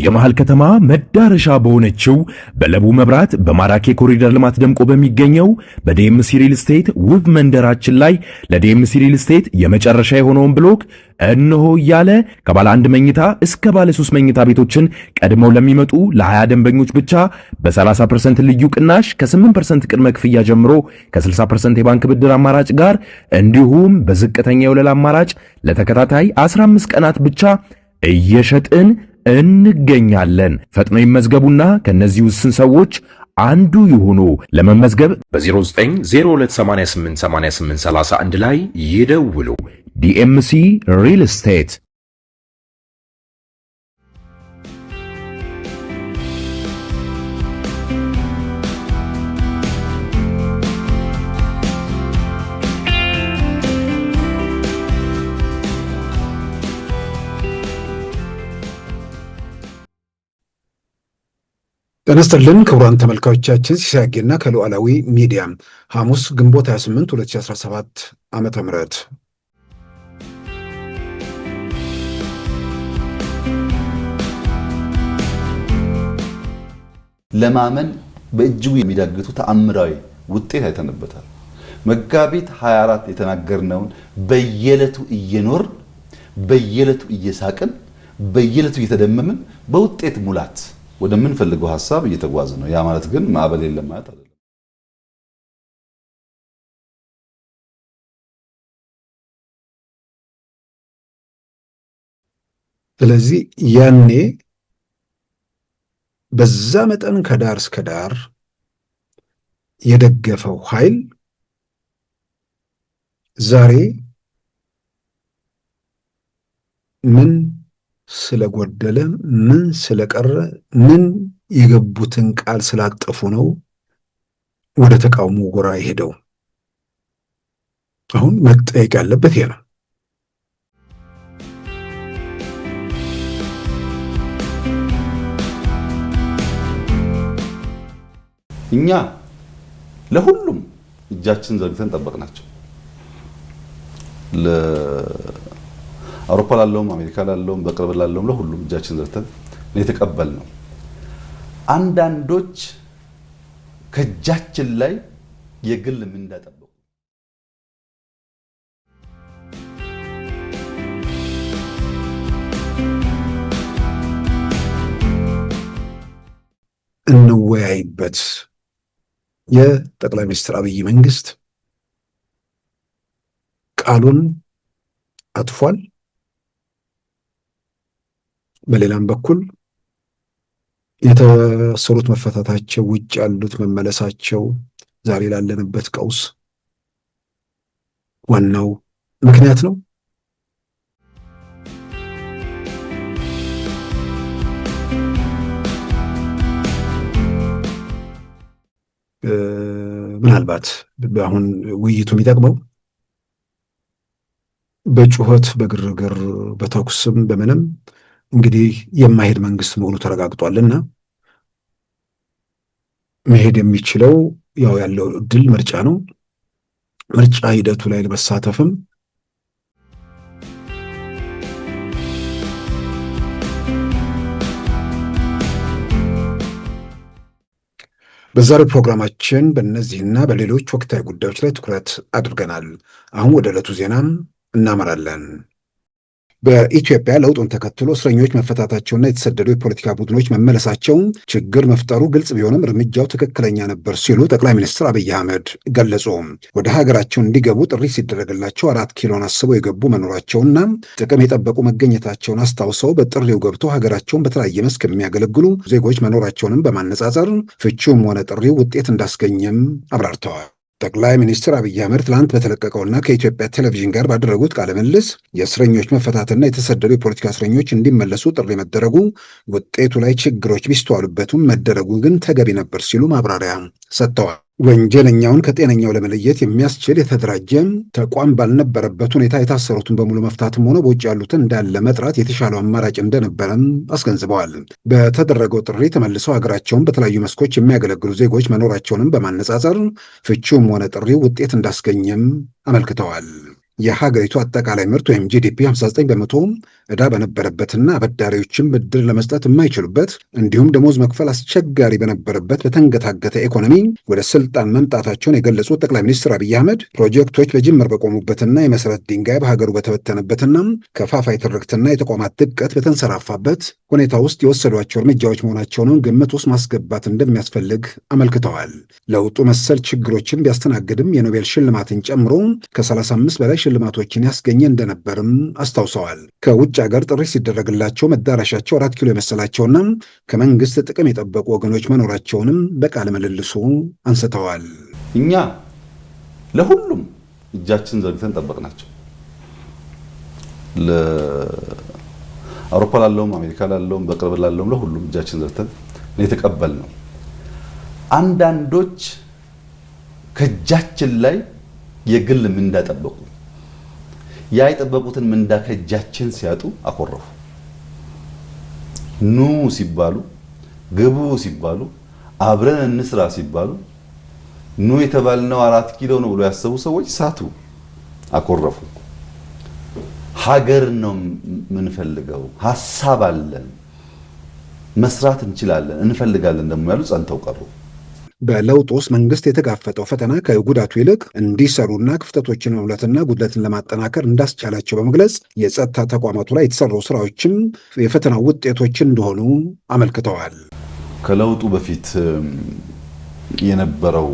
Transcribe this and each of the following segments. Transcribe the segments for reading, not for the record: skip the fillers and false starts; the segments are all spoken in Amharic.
የመሃል ከተማ መዳረሻ በሆነችው በለቡ መብራት በማራኪ ኮሪደር ልማት ደምቆ በሚገኘው በዲኤምሲ ሪል ስቴት ውብ መንደራችን ላይ ለዲኤምሲ ሪል ስቴት የመጨረሻ የሆነውን ብሎክ እነሆ እያለ ከባለ 1 መኝታ እስከ ባለ 3 መኝታ ቤቶችን ቀድመው ለሚመጡ ለ20 ደንበኞች ብቻ በ30% ልዩ ቅናሽ ከ8% ቅድመ ክፍያ ጀምሮ ከ60% የባንክ ብድር አማራጭ ጋር እንዲሁም በዝቅተኛ የወለል አማራጭ ለተከታታይ 15 ቀናት ብቻ እየሸጥን እንገኛለን። ፈጥነው ይመዝገቡና ከነዚህ ውስን ሰዎች አንዱ ይሁኑ። ለመመዝገብ በ0902888831 ላይ ይደውሉ። ዲኤምሲ ሪል ስቴት። ጤና ይስጥልን ክቡራን ተመልካቾቻችን፣ ሲሳጌና ከሉዓላዊ ሚዲያ ሐሙስ ግንቦት 28 2017 ዓመተ ምህረት ለማመን በእጅጉ የሚዳግቱ ተአምራዊ ውጤት አይተንበታል። መጋቢት 24 የተናገርነውን በየዕለቱ እየኖር በየዕለቱ እየሳቅን በየዕለቱ እየተደመምን በውጤት ሙላት ወደምንፈልገው ሐሳብ እየተጓዘ ነው። ያ ማለት ግን ማዕበል የለም ማለት አይደለም። ስለዚህ ያኔ በዛ መጠን ከዳር እስከ ዳር የደገፈው ኃይል ዛሬ ምን ስለጎደለ ምን ስለቀረ ምን የገቡትን ቃል ስላጠፉ ነው ወደ ተቃውሞ ጎራ የሄደው? አሁን መጠየቅ ያለበት ይሄ ነው። እኛ ለሁሉም እጃችን ዘርግተን ጠበቅናቸው። አውሮፓ ላለውም አሜሪካ ላለውም በቅርብ ላለውም ለሁሉም እጃችን ዘርተን የተቀበልነው። አንዳንዶች ከእጃችን ላይ የግል ምንዳ ጠበቁ። እንወያይበት። የጠቅላይ ሚኒስትር አብይ መንግስት ቃሉን አጥፏል። በሌላም በኩል የተሰሩት መፈታታቸው፣ ውጭ ያሉት መመለሳቸው ዛሬ ላለንበት ቀውስ ዋናው ምክንያት ነው። ምናልባት አሁን ውይይቱ የሚጠቅመው በጩኸት በግርግር በተኩስም በምንም እንግዲህ የማይሄድ መንግስት መሆኑ ተረጋግጧልና መሄድ የሚችለው ያው ያለው እድል ምርጫ ነው። ምርጫ ሂደቱ ላይ ለመሳተፍም በዛሬው ፕሮግራማችን በእነዚህና በሌሎች ወቅታዊ ጉዳዮች ላይ ትኩረት አድርገናል። አሁን ወደ ዕለቱ ዜናም እናመራለን። በኢትዮጵያ ለውጡን ተከትሎ እስረኞች መፈታታቸውና የተሰደዱ የፖለቲካ ቡድኖች መመለሳቸው ችግር መፍጠሩ ግልጽ ቢሆንም እርምጃው ትክክለኛ ነበር ሲሉ ጠቅላይ ሚኒስትር አብይ አህመድ ገለጹ። ወደ ሀገራቸው እንዲገቡ ጥሪ ሲደረግላቸው 4 ኪሎን አስበው የገቡ መኖራቸውና ጥቅም የጠበቁ መገኘታቸውን አስታውሰው በጥሪው ገብቶ ሀገራቸውን በተለያየ መስክ የሚያገለግሉ ዜጎች መኖራቸውንም በማነጻጸር ፍቺውም ሆነ ጥሪው ውጤት እንዳስገኘም አብራርተዋል። ጠቅላይ ሚኒስትር አብይ አህመድ ትላንት በተለቀቀውና ከኢትዮጵያ ቴሌቪዥን ጋር ባደረጉት ቃለ ምልልስ የእስረኞች መፈታትና የተሰደዱ የፖለቲካ እስረኞች እንዲመለሱ ጥሪ መደረጉ ውጤቱ ላይ ችግሮች ቢስተዋሉበትም መደረጉ ግን ተገቢ ነበር ሲሉ ማብራሪያ ሰጥተዋል። ወንጀለኛውን ከጤነኛው ለመለየት የሚያስችል የተደራጀ ተቋም ባልነበረበት ሁኔታ የታሰሩትን በሙሉ መፍታትም ሆነ በውጭ ያሉትን እንዳለ መጥራት የተሻለው አማራጭ እንደነበረም አስገንዝበዋል። በተደረገው ጥሪ ተመልሰው ሀገራቸውን በተለያዩ መስኮች የሚያገለግሉ ዜጎች መኖራቸውንም በማነጻጸር ፍቺውም ሆነ ጥሪው ውጤት እንዳስገኘም አመልክተዋል። የሀገሪቱ አጠቃላይ ምርት ወይም ጂዲፒ 59 በመቶ ዕዳ በነበረበትና አበዳሪዎችም ብድር ለመስጠት የማይችሉበት እንዲሁም ደሞዝ መክፈል አስቸጋሪ በነበረበት በተንገታገተ ኢኮኖሚ ወደ ስልጣን መምጣታቸውን የገለጹት ጠቅላይ ሚኒስትር አብይ አህመድ ፕሮጀክቶች በጅምር በቆሙበትና የመሰረት ድንጋይ በሀገሩ በተበተነበትና ከፋፋይ ትርክትና የተቋማት ድቀት በተንሰራፋበት ሁኔታ ውስጥ የወሰዷቸው እርምጃዎች መሆናቸውንም ግምት ውስጥ ማስገባት እንደሚያስፈልግ አመልክተዋል። ለውጡ መሰል ችግሮችን ቢያስተናግድም የኖቤል ሽልማትን ጨምሮ ከ35 በላይ ሽልማቶችን ያስገኘ እንደነበርም አስታውሰዋል። ከውጭ ሀገር ጥሪ ሲደረግላቸው መዳረሻቸው 4 ኪሎ የመሰላቸውና ከመንግስት ጥቅም የጠበቁ ወገኖች መኖራቸውንም በቃለ ምልልሱ አንስተዋል። እኛ ለሁሉም እጃችን ዘርግተን ጠበቅናቸው። ለአውሮፓ ላለውም አሜሪካ ላለውም በቅርብ ላለውም ለሁሉም እጃችን ዘርግተን የተቀበልነው። አንዳንዶች ከእጃችን ላይ የግል ምንዳ ጠበቁ። ያ የጠበቁትን ምንዳ ከእጃችን ሲያጡ አኮረፉ። ኑ ሲባሉ፣ ግቡ ሲባሉ፣ አብረን እንስራ ሲባሉ ኑ የተባልነው 4 ኪሎ ነው ብሎ ያሰቡ ሰዎች ሳቱ፣ አኮረፉ። ሀገር ነው የምንፈልገው፣ ሀሳብ አለን፣ መስራት እንችላለን፣ እንፈልጋለን ደግሞ ያሉ ጸንተው ቀሩ። በለውጥ ውስጥ መንግስት የተጋፈጠው ፈተና ከጉዳቱ ይልቅ እንዲሰሩና ክፍተቶችን መሙላትና ጉድለትን ለማጠናከር እንዳስቻላቸው በመግለጽ የጸጥታ ተቋማቱ ላይ የተሰሩ ስራዎችም የፈተናው ውጤቶች እንደሆኑ አመልክተዋል። ከለውጡ በፊት የነበረው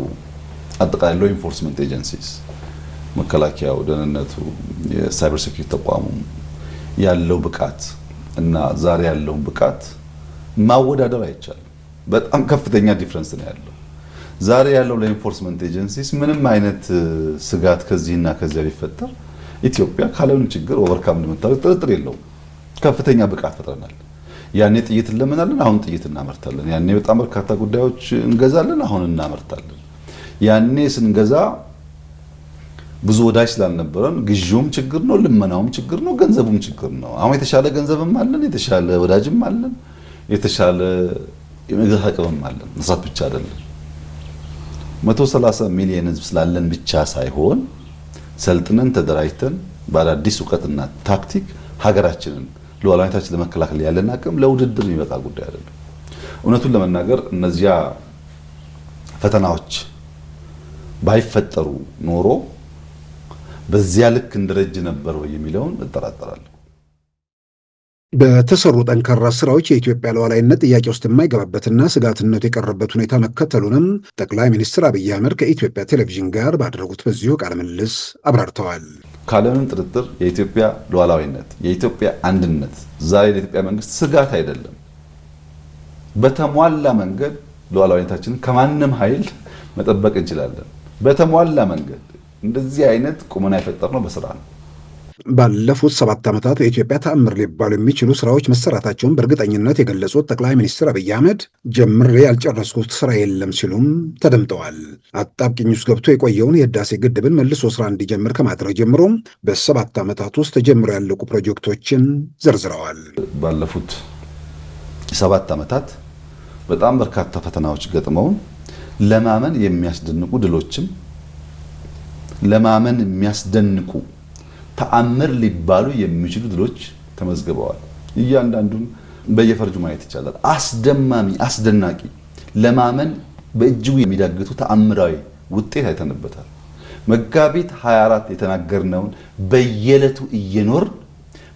አጠቃላይ ሎ ኢንፎርስመንት ኤጀንሲስ መከላከያው፣ ደህንነቱ፣ የሳይበር ሴኩሪቲ ተቋሙ ያለው ብቃት እና ዛሬ ያለውን ብቃት ማወዳደር አይቻልም። በጣም ከፍተኛ ዲፍረንስ ነው ያለው። ዛሬ ያለው ለኢንፎርስመንት ኤጀንሲስ ምንም አይነት ስጋት ከዚህና ከዚያ ቢፈጠር ኢትዮጵያ ካለውን ችግር ኦቨርካም እንደምታደርግ ጥርጥር የለውም። ከፍተኛ ብቃት ፈጥረናል። ያኔ ጥይት እንለምናለን፣ አሁን ጥይት እናመርታለን። ያኔ በጣም በርካታ ጉዳዮች እንገዛለን፣ አሁን እናመርታለን። ያኔ ስንገዛ ብዙ ወዳጅ ስላልነበረን ግዢውም ችግር ነው፣ ልመናውም ችግር ነው፣ ገንዘቡም ችግር ነው። አሁን የተሻለ ገንዘብም አለን፣ የተሻለ ወዳጅም አለን፣ የተሻለ የመግዛት አቅምም አለን። መስራት ብቻ አይደለም። 130 ሚሊዮን ህዝብ ስላለን ብቻ ሳይሆን ሰልጥነን ተደራጅተን በአዳዲስ እውቀትና ታክቲክ ሀገራችንን ሉዓላዊነታችንን ለመከላከል ያለን አቅም ለውድድር የሚበቃ ጉዳይ አይደለም። እውነቱን ለመናገር እነዚያ ፈተናዎች ባይፈጠሩ ኖሮ በዚያ ልክ እንደረጅ ነበር ወይ የሚለውን እጠራጠራለሁ። በተሰሩ ጠንካራ ስራዎች የኢትዮጵያ ሉዓላዊነት ጥያቄ ውስጥ የማይገባበትና ስጋትነቱ የቀረበት ሁኔታ መከተሉንም ጠቅላይ ሚኒስትር አብይ አህመድ ከኢትዮጵያ ቴሌቪዥን ጋር ባደረጉት በዚሁ ቃለ ምልልስ አብራርተዋል። ካለምንም ጥርጥር የኢትዮጵያ ሉዓላዊነት፣ የኢትዮጵያ አንድነት ዛሬ ለኢትዮጵያ መንግስት ስጋት አይደለም። በተሟላ መንገድ ሉዓላዊነታችንን ከማንም ኃይል መጠበቅ እንችላለን። በተሟላ መንገድ እንደዚህ አይነት ቁመና የፈጠርነው በስራ ነው። ባለፉት 7 ዓመታት በኢትዮጵያ ተአምር ሊባሉ የሚችሉ ስራዎች መሰራታቸውን በእርግጠኝነት የገለጹት ጠቅላይ ሚኒስትር አብይ አህመድ ጀምሬ ያልጨረስኩት ስራ የለም ሲሉም ተደምጠዋል። አጣብቂኝ ውስጥ ገብቶ የቆየውን የህዳሴ ግድብን መልሶ ስራ እንዲጀምር ከማድረግ ጀምሮ በ7 ዓመታት ውስጥ ተጀምረው ያለቁ ፕሮጀክቶችን ዘርዝረዋል። ባለፉት 7 ዓመታት በጣም በርካታ ፈተናዎች ገጥመውን ለማመን የሚያስደንቁ ድሎችም ለማመን የሚያስደንቁ ተአምር ሊባሉ የሚችሉ ድሎች ተመዝግበዋል። እያንዳንዱን በየፈርጁ ማየት ይቻላል። አስደማሚ፣ አስደናቂ፣ ለማመን በእጅጉ የሚዳግቱ ተአምራዊ ውጤት አይተንበታል። መጋቢት 24 የተናገርነውን በየዕለቱ እየኖር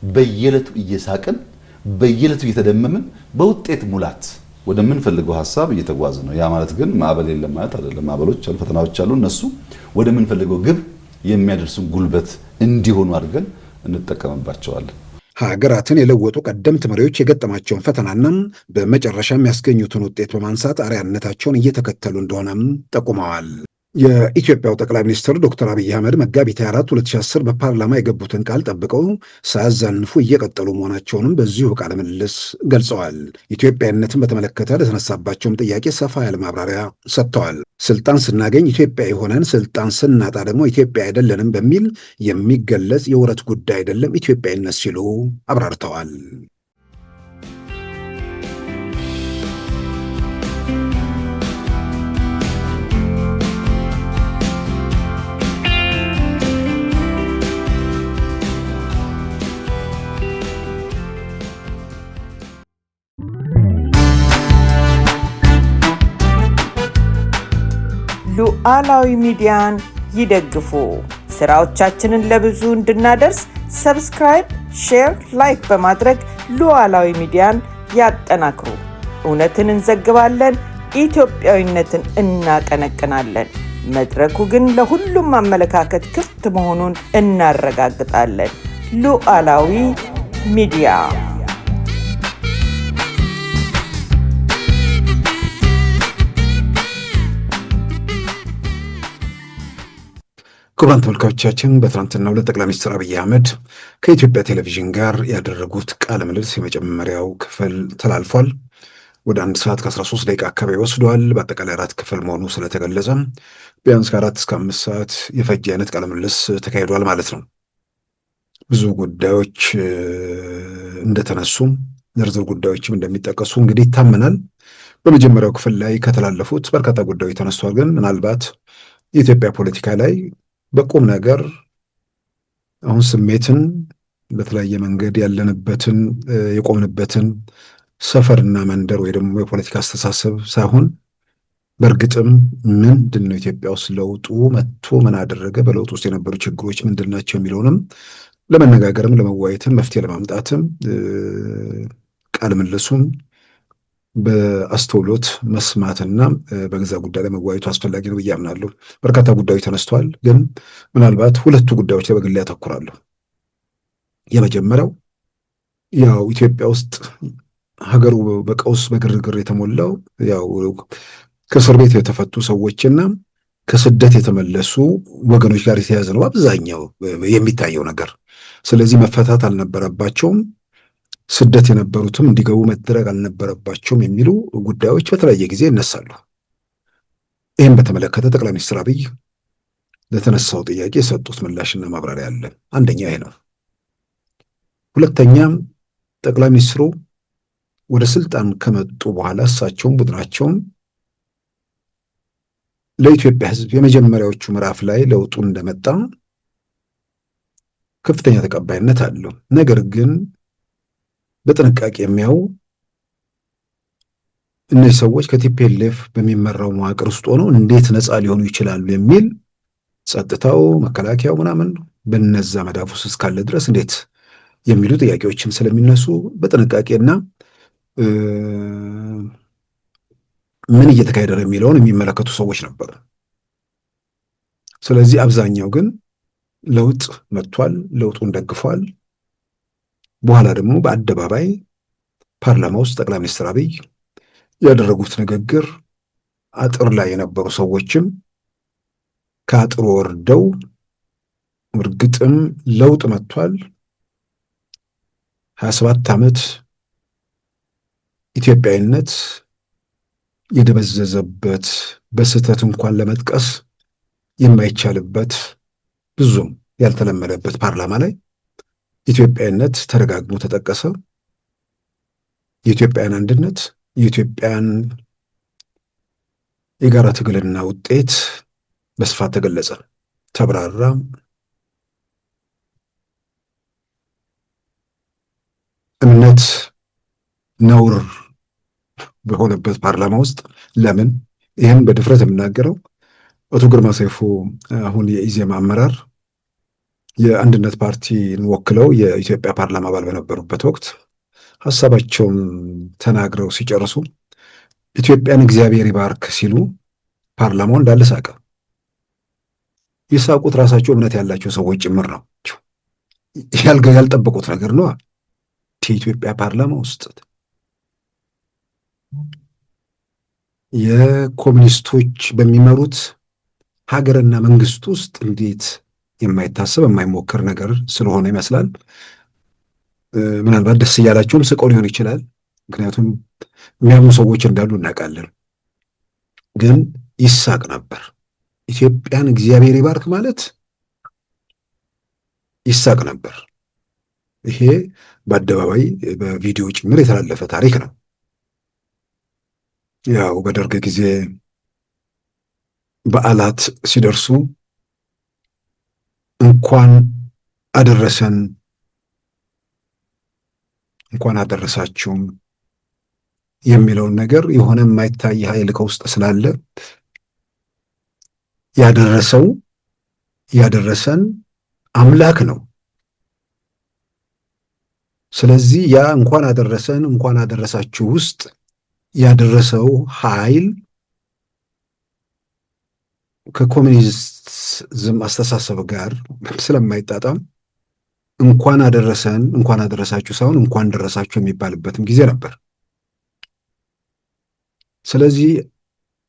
በየዕለቱ እየሳቅን በየዕለቱ እየተደመምን በውጤት ሙላት ወደምንፈልገው ሐሳብ እየተጓዝ ነው። ያ ማለት ግን ማዕበል የለም ማለት አይደለም። ማዕበሎች አሉ፣ ፈተናዎች አሉ። እነሱ ወደምንፈልገው ግብ የሚያደርሱን ጉልበት እንዲሆኑ አድርገን እንጠቀምባቸዋለን። ሀገራትን የለወጡ ቀደምት መሪዎች የገጠማቸውን ፈተናና በመጨረሻ የሚያስገኙትን ውጤት በማንሳት አርአያነታቸውን እየተከተሉ እንደሆነም ጠቁመዋል። የኢትዮጵያው ጠቅላይ ሚኒስትር ዶክተር አብይ አህመድ መጋቢት 24 2010 በፓርላማ የገቡትን ቃል ጠብቀው ሳያዛንፉ እየቀጠሉ መሆናቸውንም በዚሁ ቃለ ምልልስ ገልጸዋል። ኢትዮጵያዊነትን በተመለከተ ለተነሳባቸውም ጥያቄ ሰፋ ያለ ማብራሪያ ሰጥተዋል። ስልጣን ስናገኝ ኢትዮጵያ የሆነን ስልጣን ስናጣ ደግሞ ኢትዮጵያ አይደለንም በሚል የሚገለጽ የውረት ጉዳይ አይደለም ኢትዮጵያዊነት ሲሉ አብራርተዋል። ሉዓላዊ ሚዲያን ይደግፉ። ስራዎቻችንን ለብዙ እንድናደርስ ሰብስክራይብ፣ ሼር፣ ላይክ በማድረግ ሉዓላዊ ሚዲያን ያጠናክሩ። እውነትን እንዘግባለን፣ ኢትዮጵያዊነትን እናቀነቅናለን። መድረኩ ግን ለሁሉም አመለካከት ክፍት መሆኑን እናረጋግጣለን። ሉዓላዊ ሚዲያ። ክቡራን ተመልካቾቻችን በትናንትናው ዕለት ጠቅላይ ሚኒስትር አብይ አህመድ ከኢትዮጵያ ቴሌቪዥን ጋር ያደረጉት ቃለ ምልልስ የመጀመሪያው ክፍል ተላልፏል። ወደ 1 ሰዓት ከ13 ደቂቃ አካባቢ ወስዷል። በአጠቃላይ 4 ክፍል መሆኑ ስለተገለጸ ቢያንስ ከ4 እስከ 5 ሰዓት የፈጀ አይነት ቃለ ምልልስ ተካሂዷል ማለት ነው። ብዙ ጉዳዮች እንደተነሱ ዝርዝር ጉዳዮችም እንደሚጠቀሱ እንግዲህ ይታመናል። በመጀመሪያው ክፍል ላይ ከተላለፉት በርካታ ጉዳዮች ተነስቷል። ግን ምናልባት የኢትዮጵያ ፖለቲካ ላይ በቁም ነገር አሁን ስሜትን በተለያየ መንገድ ያለንበትን የቆምንበትን ሰፈርና መንደር ወይ ደግሞ የፖለቲካ አስተሳሰብ ሳይሆን በእርግጥም ምንድን ነው ኢትዮጵያ ውስጥ ለውጡ መጥቶ ምን አደረገ፣ በለውጡ ውስጥ የነበሩ ችግሮች ምንድን ናቸው የሚለውንም ለመነጋገርም ለመወያየትም መፍትሄ ለማምጣትም ቃለ ምልልሱም በአስተውሎት መስማትና በገዛ ጉዳይ ላይ መወያየቱ አስፈላጊ ነው ብዬ አምናለሁ። በርካታ ጉዳዮች ተነስተዋል። ግን ምናልባት ሁለቱ ጉዳዮች ላይ በግሌ ያተኩራለሁ። የመጀመሪያው ያው ኢትዮጵያ ውስጥ ሀገሩ በቀውስ በግርግር የተሞላው ያው ከእስር ቤት የተፈቱ ሰዎችና ከስደት የተመለሱ ወገኖች ጋር የተያዘ ነው አብዛኛው የሚታየው ነገር። ስለዚህ መፈታት አልነበረባቸውም፣ ስደት የነበሩትም እንዲገቡ መደረግ አልነበረባቸውም የሚሉ ጉዳዮች በተለያየ ጊዜ ይነሳሉ። ይህም በተመለከተ ጠቅላይ ሚኒስትር አብይ ለተነሳው ጥያቄ የሰጡት ምላሽና ማብራሪያ አለ። አንደኛ ይሄ ነው። ሁለተኛም ጠቅላይ ሚኒስትሩ ወደ ስልጣን ከመጡ በኋላ እሳቸውም ቡድናቸውም ለኢትዮጵያ ሕዝብ የመጀመሪያዎቹ ምዕራፍ ላይ ለውጡ እንደመጣ ከፍተኛ ተቀባይነት አለው። ነገር ግን በጥንቃቄ የሚያው እነዚህ ሰዎች ከቲፒኤልኤፍ በሚመራው መዋቅር ውስጥ ሆነው እንዴት ነፃ ሊሆኑ ይችላሉ የሚል ጸጥታው፣ መከላከያው ምናምን በነዛ መዳፍ ውስጥ እስካለ ድረስ እንዴት የሚሉ ጥያቄዎችም ስለሚነሱ በጥንቃቄና ምን እየተካሄደ ነው የሚለውን የሚመለከቱ ሰዎች ነበሩ። ስለዚህ አብዛኛው ግን ለውጥ መጥቷል፣ ለውጡን ደግፏል። በኋላ ደግሞ በአደባባይ ፓርላማ ውስጥ ጠቅላይ ሚኒስትር አብይ ያደረጉት ንግግር አጥር ላይ የነበሩ ሰዎችም ከአጥሩ ወርደው እርግጥም ለውጥ መጥቷል፣ 27 ዓመት ኢትዮጵያዊነት የደበዘዘበት በስህተት እንኳን ለመጥቀስ የማይቻልበት ብዙም ያልተለመደበት ፓርላማ ላይ ኢትዮጵያዊነት ተደጋግሞ ተጠቀሰ። የኢትዮጵያን አንድነት፣ የኢትዮጵያን የጋራ ትግልና ውጤት በስፋት ተገለጸ፣ ተብራራ። እምነት ነውር በሆነበት ፓርላማ ውስጥ ለምን ይህን በድፍረት የምናገረው አቶ ግርማ ሰይፉ አሁን የኢዜማ አመራር የአንድነት ፓርቲን ወክለው የኢትዮጵያ ፓርላማ አባል በነበሩበት ወቅት ሀሳባቸውን ተናግረው ሲጨርሱ ኢትዮጵያን እግዚአብሔር ይባርክ ሲሉ ፓርላማው እንዳለ ሳቀ። የሳቁት ራሳቸው እምነት ያላቸው ሰዎች ጭምር ነው። ያልጠበቁት ነገር ነው። የኢትዮጵያ ፓርላማ ውስጥ የኮሚኒስቶች በሚመሩት ሀገርና መንግስት ውስጥ እንዴት የማይታሰብ የማይሞከር ነገር ስለሆነ ይመስላል። ምናልባት ደስ እያላቸውም ስቀው ሊሆን ይችላል። ምክንያቱም የሚያምኑ ሰዎች እንዳሉ እናውቃለን። ግን ይሳቅ ነበር። ኢትዮጵያን እግዚአብሔር ይባርክ ማለት ይሳቅ ነበር። ይሄ በአደባባይ በቪዲዮ ጭምር የተላለፈ ታሪክ ነው። ያው በደርግ ጊዜ በዓላት ሲደርሱ እንኳን አደረሰን እንኳን አደረሳችሁም የሚለውን ነገር የሆነ የማይታይ ኃይል ከውስጥ ስላለ ያደረሰን አምላክ ነው። ስለዚህ ያ እንኳን አደረሰን እንኳን አደረሳችሁ ውስጥ ያደረሰው ኃይል ከኮሚኒዝም አስተሳሰብ ጋር ስለማይጣጣም እንኳን አደረሰን እንኳን አደረሳችሁ ሳይሆን እንኳን ደረሳችሁ የሚባልበትም ጊዜ ነበር። ስለዚህ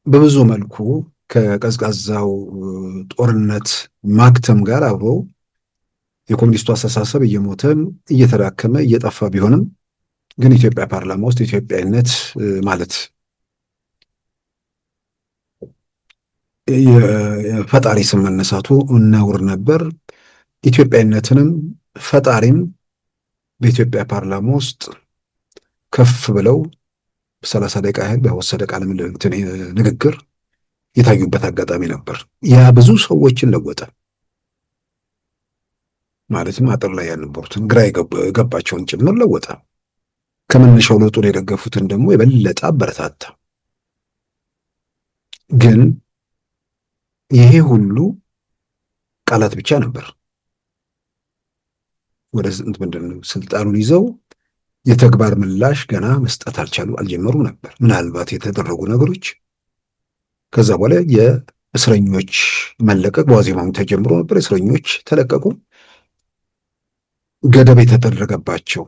በብዙ መልኩ ከቀዝቃዛው ጦርነት ማክተም ጋር አብሮ የኮሚኒስቱ አስተሳሰብ እየሞተም እየተዳከመ እየጠፋ ቢሆንም ግን ኢትዮጵያ ፓርላማ ውስጥ ኢትዮጵያዊነት ማለት የፈጣሪ ስም መነሳቱ ነውር ነበር። ኢትዮጵያዊነትንም ፈጣሪም በኢትዮጵያ ፓርላማ ውስጥ ከፍ ብለው 30 ደቂቃ ያህል በወሰደ ቃለ ንግግር የታዩበት አጋጣሚ ነበር። ያ ብዙ ሰዎችን ለወጠ። ማለትም አጥር ላይ ያልነበሩትን ግራ የገባቸውን ጭምር ለወጠ። ከመነሻው ለውጡን የደገፉትን ደግሞ የበለጠ አበረታታ። ግን ይሄ ሁሉ ቃላት ብቻ ነበር። ወደ ስልጣኑን ይዘው የተግባር ምላሽ ገና መስጠት አልጀመሩ ነበር። ምናልባት የተደረጉ ነገሮች ከዛ በኋላ የእስረኞች መለቀቅ በዋዜማው ተጀምሮ ነበር። እስረኞች ተለቀቁ። ገደብ የተደረገባቸው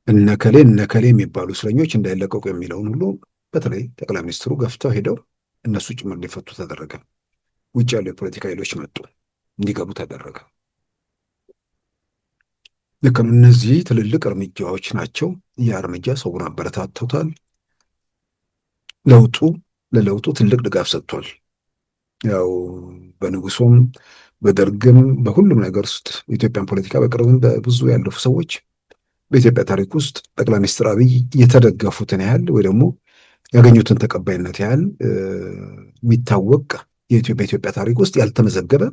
እነከሌ የሚባሉ እስረኞች እንዳይለቀቁ የሚለውን ሁሉ በተለይ ጠቅላይ ሚኒስትሩ ገፍተው ሄደው እነሱ ጭምር ሊፈቱ ተደረገ። ውጭ ያሉ የፖለቲካ ኃይሎች መጡ፣ እንዲገቡ ተደረገ። ልክ ነው። እነዚህ ትልልቅ እርምጃዎች ናቸው። ያ እርምጃ ሰውን አበረታተውታል። ለለውጡ ትልቅ ድጋፍ ሰጥቷል። ያው በንጉሱም በደርግም በሁሉም ነገር ውስጥ የኢትዮጵያን ፖለቲካ በቅርብም በብዙ ያለፉ ሰዎች በኢትዮጵያ ታሪክ ውስጥ ጠቅላይ ሚኒስትር አብይ የተደገፉትን ያህል ወይ ደግሞ ያገኙትን ተቀባይነት ያህል የሚታወቅ በኢትዮጵያ ታሪክ ውስጥ ያልተመዘገበ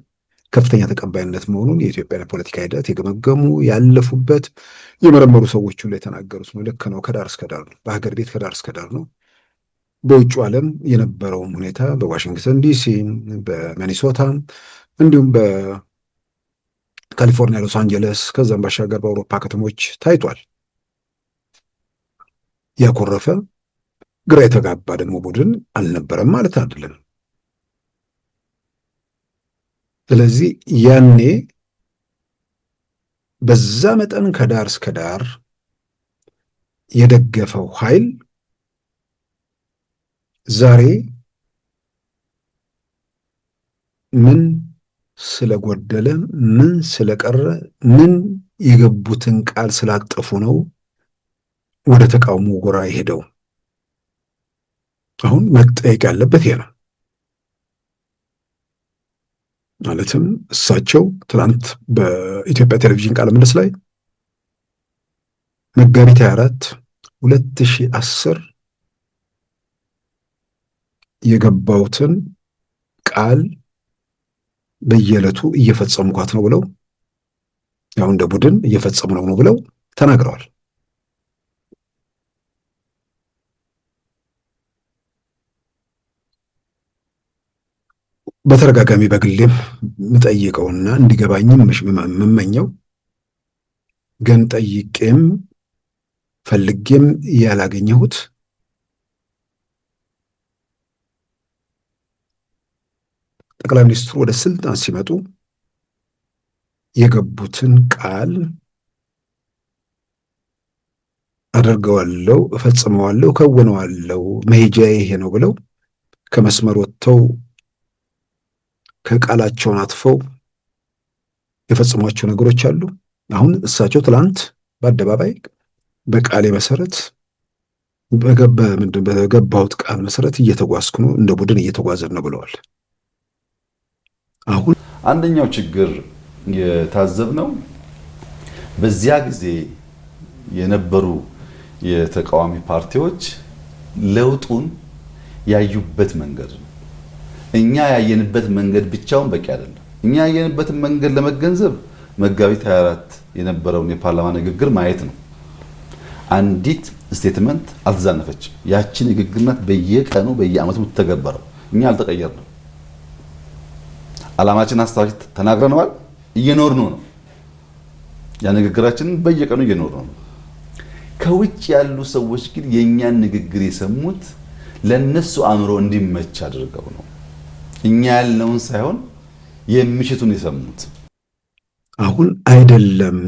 ከፍተኛ ተቀባይነት መሆኑን የኢትዮጵያ ፖለቲካ ሂደት የገመገሙ ያለፉበት የመረመሩ ሰዎች ሁሉ የተናገሩት ነው። ልክ ነው። ከዳር እስከ ዳር ነው። በሀገር ቤት ከዳር እስከ ዳር ነው። በውጭ ዓለም የነበረውን ሁኔታ በዋሽንግተን ዲሲ፣ በሚኒሶታ እንዲሁም በካሊፎርኒያ ሎስ አንጀለስ ከዛም ባሻገር በአውሮፓ ከተሞች ታይቷል። ያኮረፈ ግራ የተጋባ ደግሞ ቡድን አልነበረም ማለት አይደለም። ስለዚህ ያኔ በዛ መጠን ከዳር እስከ ዳር የደገፈው ኃይል ዛሬ ምን ስለጎደለ ምን ስለቀረ ምን የገቡትን ቃል ስላጠፉ ነው ወደ ተቃውሞ ጎራ የሄደው? አሁን መጠየቅ ያለበት ይሄ ነው። ማለትም እሳቸው ትናንት በኢትዮጵያ ቴሌቪዥን ቃለ ምልልስ ላይ መጋቢት 24 2010 የገባውትን ቃል በየዕለቱ እየፈጸምኳት ነው ብለው ያው እንደ ቡድን እየፈጸሙ ነው ብለው ተናግረዋል። በተረጋጋሚ በግሌም ምጠይቀውና እንዲገባኝም የምመኘው ግን ጠይቄም ፈልጌም ያላገኘሁት ጠቅላይ ሚኒስትሩ ወደ ስልጣን ሲመጡ የገቡትን ቃል አደርገዋለሁ፣ እፈጽመዋለሁ፣ ከወነዋለሁ፣ መሄጃዬ ይሄ ነው ብለው ከመስመር ወጥተው ከቃላቸውን አጥፈው የፈጸሟቸው ነገሮች አሉ። አሁን እሳቸው ትላንት በአደባባይ በቃሌ መሰረት በገባሁት ቃል መሰረት እየተጓዝኩ ነው፣ እንደ ቡድን እየተጓዘን ነው ብለዋል። አሁን አንደኛው ችግር የታዘብነው በዚያ ጊዜ የነበሩ የተቃዋሚ ፓርቲዎች ለውጡን ያዩበት መንገድ ነው። እኛ ያየንበት መንገድ ብቻውን በቂ አይደለም። እኛ ያየንበትን መንገድ ለመገንዘብ መጋቢት 24 የነበረውን የፓርላማ ንግግር ማየት ነው። አንዲት ስቴትመንት አልተዛነፈችም። ያቺ ንግግር ናት በየቀኑ በየዓመቱ ተገበረው። እኛ አልተቀየርንም። ዓላማችን አስተዋሽ ተናግረነዋል። እየኖርነው ነው። ያ ንግግራችንን በየቀኑ እየኖርነው ነው። ከውጭ ያሉ ሰዎች ግን የኛን ንግግር የሰሙት ለነሱ አእምሮ እንዲመች አድርገው ነው። እኛ ያልነውን ሳይሆን የሚሽቱን የሰሙት። አሁን አይደለም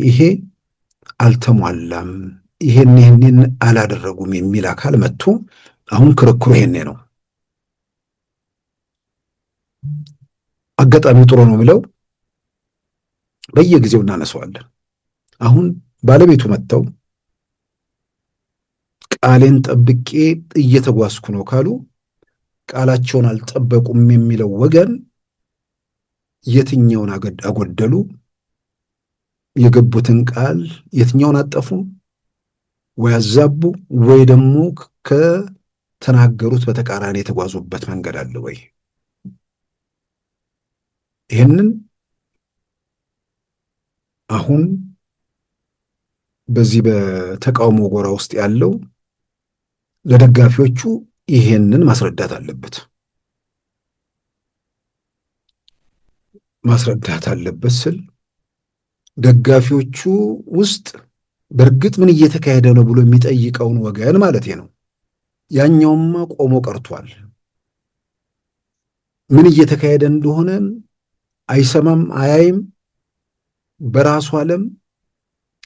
ይሄ አልተሟላም፣ ይሄን አላደረጉም የሚል አካል መጥቶ አሁን ክርክሩ ይሄኔ ነው። አጋጣሚው ጥሩ ነው ብለው በየጊዜው እናነሳዋለን። አሁን ባለቤቱ መጥተው ቃሌን ጠብቄ እየተጓዝኩ ነው ካሉ ቃላቸውን አልጠበቁም የሚለው ወገን የትኛውን አጎደሉ? የገቡትን ቃል የትኛውን አጠፉ? ወይ አዛቡ፣ ወይ ደግሞ ከተናገሩት በተቃራኒ የተጓዙበት መንገድ አለ ወይ? ይህንን አሁን በዚህ በተቃውሞ ጎራ ውስጥ ያለው ለደጋፊዎቹ ይሄንን ማስረዳት አለበት ስል ደጋፊዎቹ ውስጥ በእርግጥ ምን እየተካሄደ ነው ብሎ የሚጠይቀውን ወገን ማለት ነው። ያኛውማ ቆሞ ቀርቷል። ምን እየተካሄደ እንደሆነ አይሰማም፣ አያይም። በራሱ ዓለም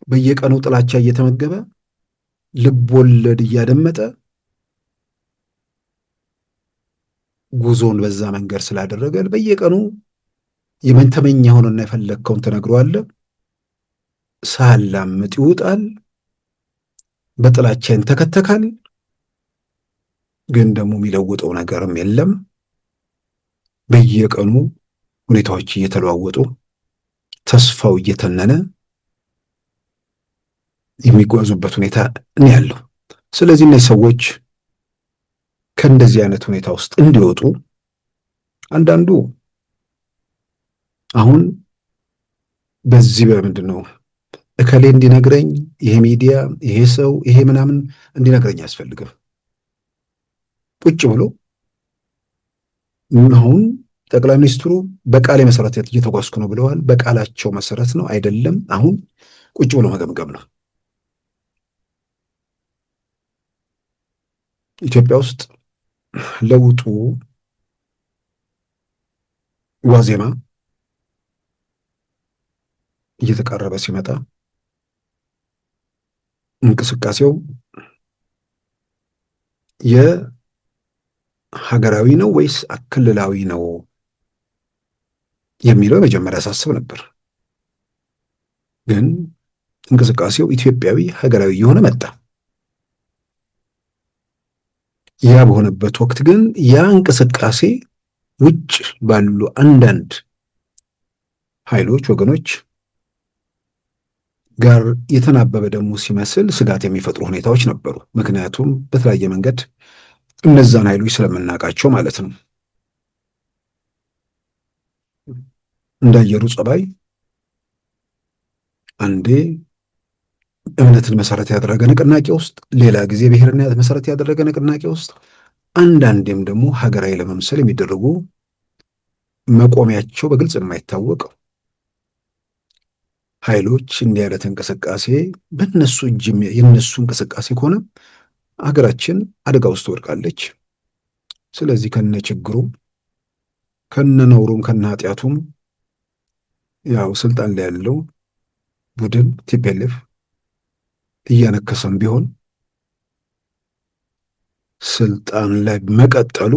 በየቀኑ ጥላቻ እየተመገበ ልብ ወለድ እያደመጠ ጉዞን በዛ መንገድ ስላደረገ በየቀኑ የመንተመኛውንና የፈለግከውን ትነግረዋለህ። ሳላምጥ ይውጣል፣ በጥላቻ ይንተከተካል። ግን ደግሞ የሚለውጠው ነገርም የለም። በየቀኑ ሁኔታዎች እየተለዋወጡ ተስፋው እየተነነ የሚጓዙበት ሁኔታ ነው ያለው። ስለዚህ እነዚህ ሰዎች ከእንደዚህ አይነት ሁኔታ ውስጥ እንዲወጡ አንዳንዱ አሁን በዚህ በምንድን ነው እከሌ እንዲነግረኝ፣ ይሄ ሚዲያ፣ ይሄ ሰው፣ ይሄ ምናምን እንዲነግረኝ አያስፈልግም። ቁጭ ብሎ አሁን ጠቅላይ ሚኒስትሩ በቃሌ መሰረት እየተጓዝኩ ነው ብለዋል። በቃላቸው መሰረት ነው አይደለም? አሁን ቁጭ ብሎ መገምገም ነው። ኢትዮጵያ ውስጥ ለውጡ ዋዜማ እየተቃረበ ሲመጣ እንቅስቃሴው የሀገራዊ ነው ወይስ ክልላዊ ነው የሚለው መጀመሪያ ያሳስብ ነበር። ግን እንቅስቃሴው ኢትዮጵያዊ ሀገራዊ የሆነ መጣ። ያ በሆነበት ወቅት ግን ያ እንቅስቃሴ ውጭ ባሉ አንዳንድ ኃይሎች ወገኖች ጋር የተናበበ ደግሞ ሲመስል ስጋት የሚፈጥሩ ሁኔታዎች ነበሩ። ምክንያቱም በተለያየ መንገድ እነዛን ኃይሎች ስለምናውቃቸው ማለት ነው። እንዳየሩ ጸባይ አንዴ እምነትን መሰረት ያደረገ ንቅናቄ ውስጥ፣ ሌላ ጊዜ ብሔርን መሰረት ያደረገ ንቅናቄ ውስጥ፣ አንዳንዴም ደግሞ ሀገራዊ ለመምሰል የሚደረጉ መቆሚያቸው በግልጽ የማይታወቅ ኃይሎች እንዲህ አይነት እንቅስቃሴ በእነሱ እጅ የነሱ እንቅስቃሴ ከሆነ ሀገራችን አደጋ ውስጥ ትወድቃለች። ስለዚህ ከነ ችግሩም ከነ ነውሩም ከነ ኃጢአቱም ያው ስልጣን ላይ ያለው ቡድን ቲፒኤልኤፍ እያነከሰም ቢሆን ስልጣን ላይ መቀጠሉ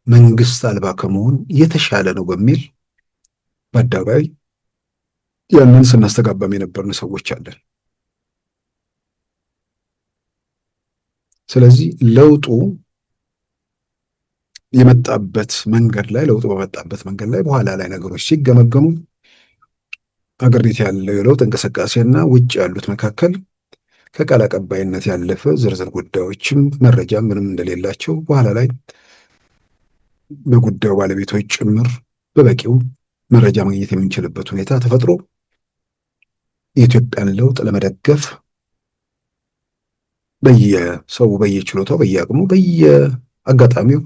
መንግስት አልባ ከመሆን የተሻለ ነው በሚል በአደባባይ ያንን ስናስተጋባም የነበርን ሰዎች አለን። ስለዚህ ለውጡ በመጣበት መንገድ ላይ በኋላ ላይ ነገሮች ሲገመገሙ አገር ቤት ያለው የለውጥ እንቅስቃሴና ውጭ ያሉት መካከል ከቃል አቀባይነት ያለፈ ዝርዝር ጉዳዮችም መረጃ ምንም እንደሌላቸው በኋላ ላይ በጉዳዩ ባለቤቶች ጭምር በበቂው መረጃ ማግኘት የምንችልበት ሁኔታ ተፈጥሮ የኢትዮጵያን ለውጥ ለመደገፍ በየሰው በየችሎታው በየአቅሙ በየአጋጣሚው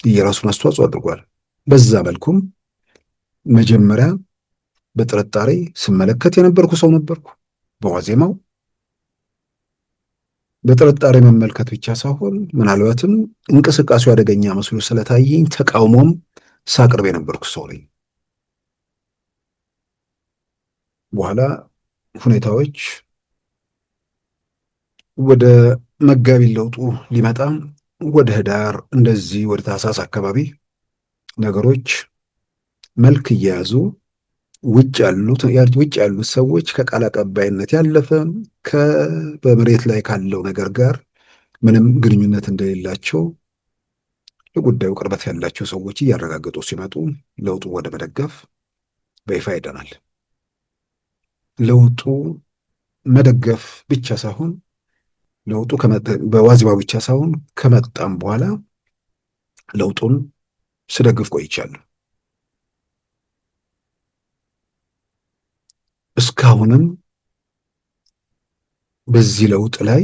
የራሱን አስተዋጽኦ አድርጓል። በዛ መልኩም መጀመሪያ በጥርጣሬ ስመለከት የነበርኩ ሰው ነበርኩ። በዋዜማው በጥርጣሬ መመልከት ብቻ ሳይሆን ምናልባትም እንቅስቃሴው አደገኛ መስሎ ስለታየኝ ተቃውሞም ሳቅርብ የነበርኩ ሰው ነኝ። በኋላ ሁኔታዎች ወደ መጋቢት ለውጡ ሊመጣ ወደ ህዳር እንደዚህ ወደ ታህሳስ አካባቢ ነገሮች መልክ እየያዙ ውጭ ያሉት ሰዎች ከቃል አቀባይነት ያለፈ በመሬት ላይ ካለው ነገር ጋር ምንም ግንኙነት እንደሌላቸው ለጉዳዩ ቅርበት ያላቸው ሰዎች እያረጋገጡ ሲመጡ ለውጡ ወደ መደገፍ በይፋ ሄደናል። ለውጡ መደገፍ ብቻ ሳይሆን ለውጡ በዋዜማው ብቻ ሳይሆን ከመጣም በኋላ ለውጡን ስደግፍ ቆይቻለሁ። እስካሁንም በዚህ ለውጥ ላይ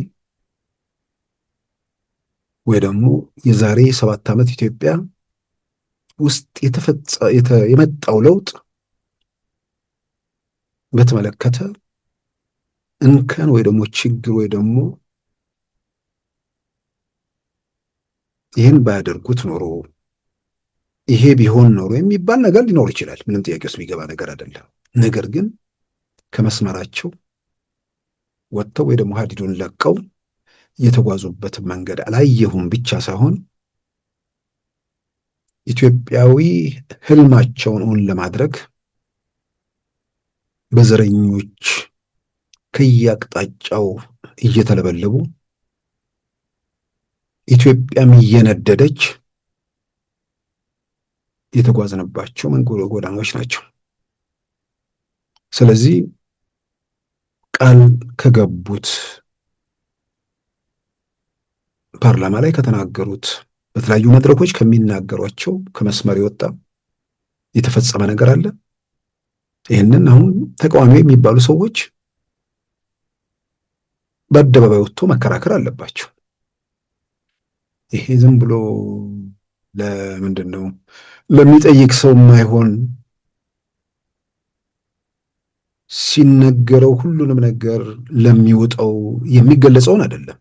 ወይ ደግሞ የዛሬ 7 ዓመት ኢትዮጵያ ውስጥ የመጣው ለውጥ በተመለከተ እንከን ወይ ደግሞ ችግር ወይ ደግሞ ይህን ባያደርጉት ኖሮ ይሄ ቢሆን ኖሮ የሚባል ነገር ሊኖር ይችላል። ምንም ጥያቄ ውስጥ የሚገባ ነገር አይደለም። ነገር ግን ከመስመራቸው ወጥተው ወይ ደግሞ ሀዲዱን ለቀው የተጓዙበትን መንገድ አላየሁም ብቻ ሳይሆን ኢትዮጵያዊ ህልማቸውን እውን ለማድረግ በዘረኞች ከየአቅጣጫው እየተለበለቡ ኢትዮጵያም እየነደደች የተጓዝንባቸው ጎዳናዎች ናቸው። ስለዚህ ቃል ከገቡት ፓርላማ ላይ ከተናገሩት በተለያዩ መድረኮች ከሚናገሯቸው ከመስመር የወጣ የተፈጸመ ነገር አለ። ይህንን አሁን ተቃዋሚ የሚባሉ ሰዎች በአደባባይ ወጥቶ መከራከር አለባቸው። ይሄ ዝም ብሎ ለምንድን ነው ለሚጠይቅ ሰው የማይሆን ሲነገረው ሁሉንም ነገር ለሚወጣው የሚገለጸውን አይደለም።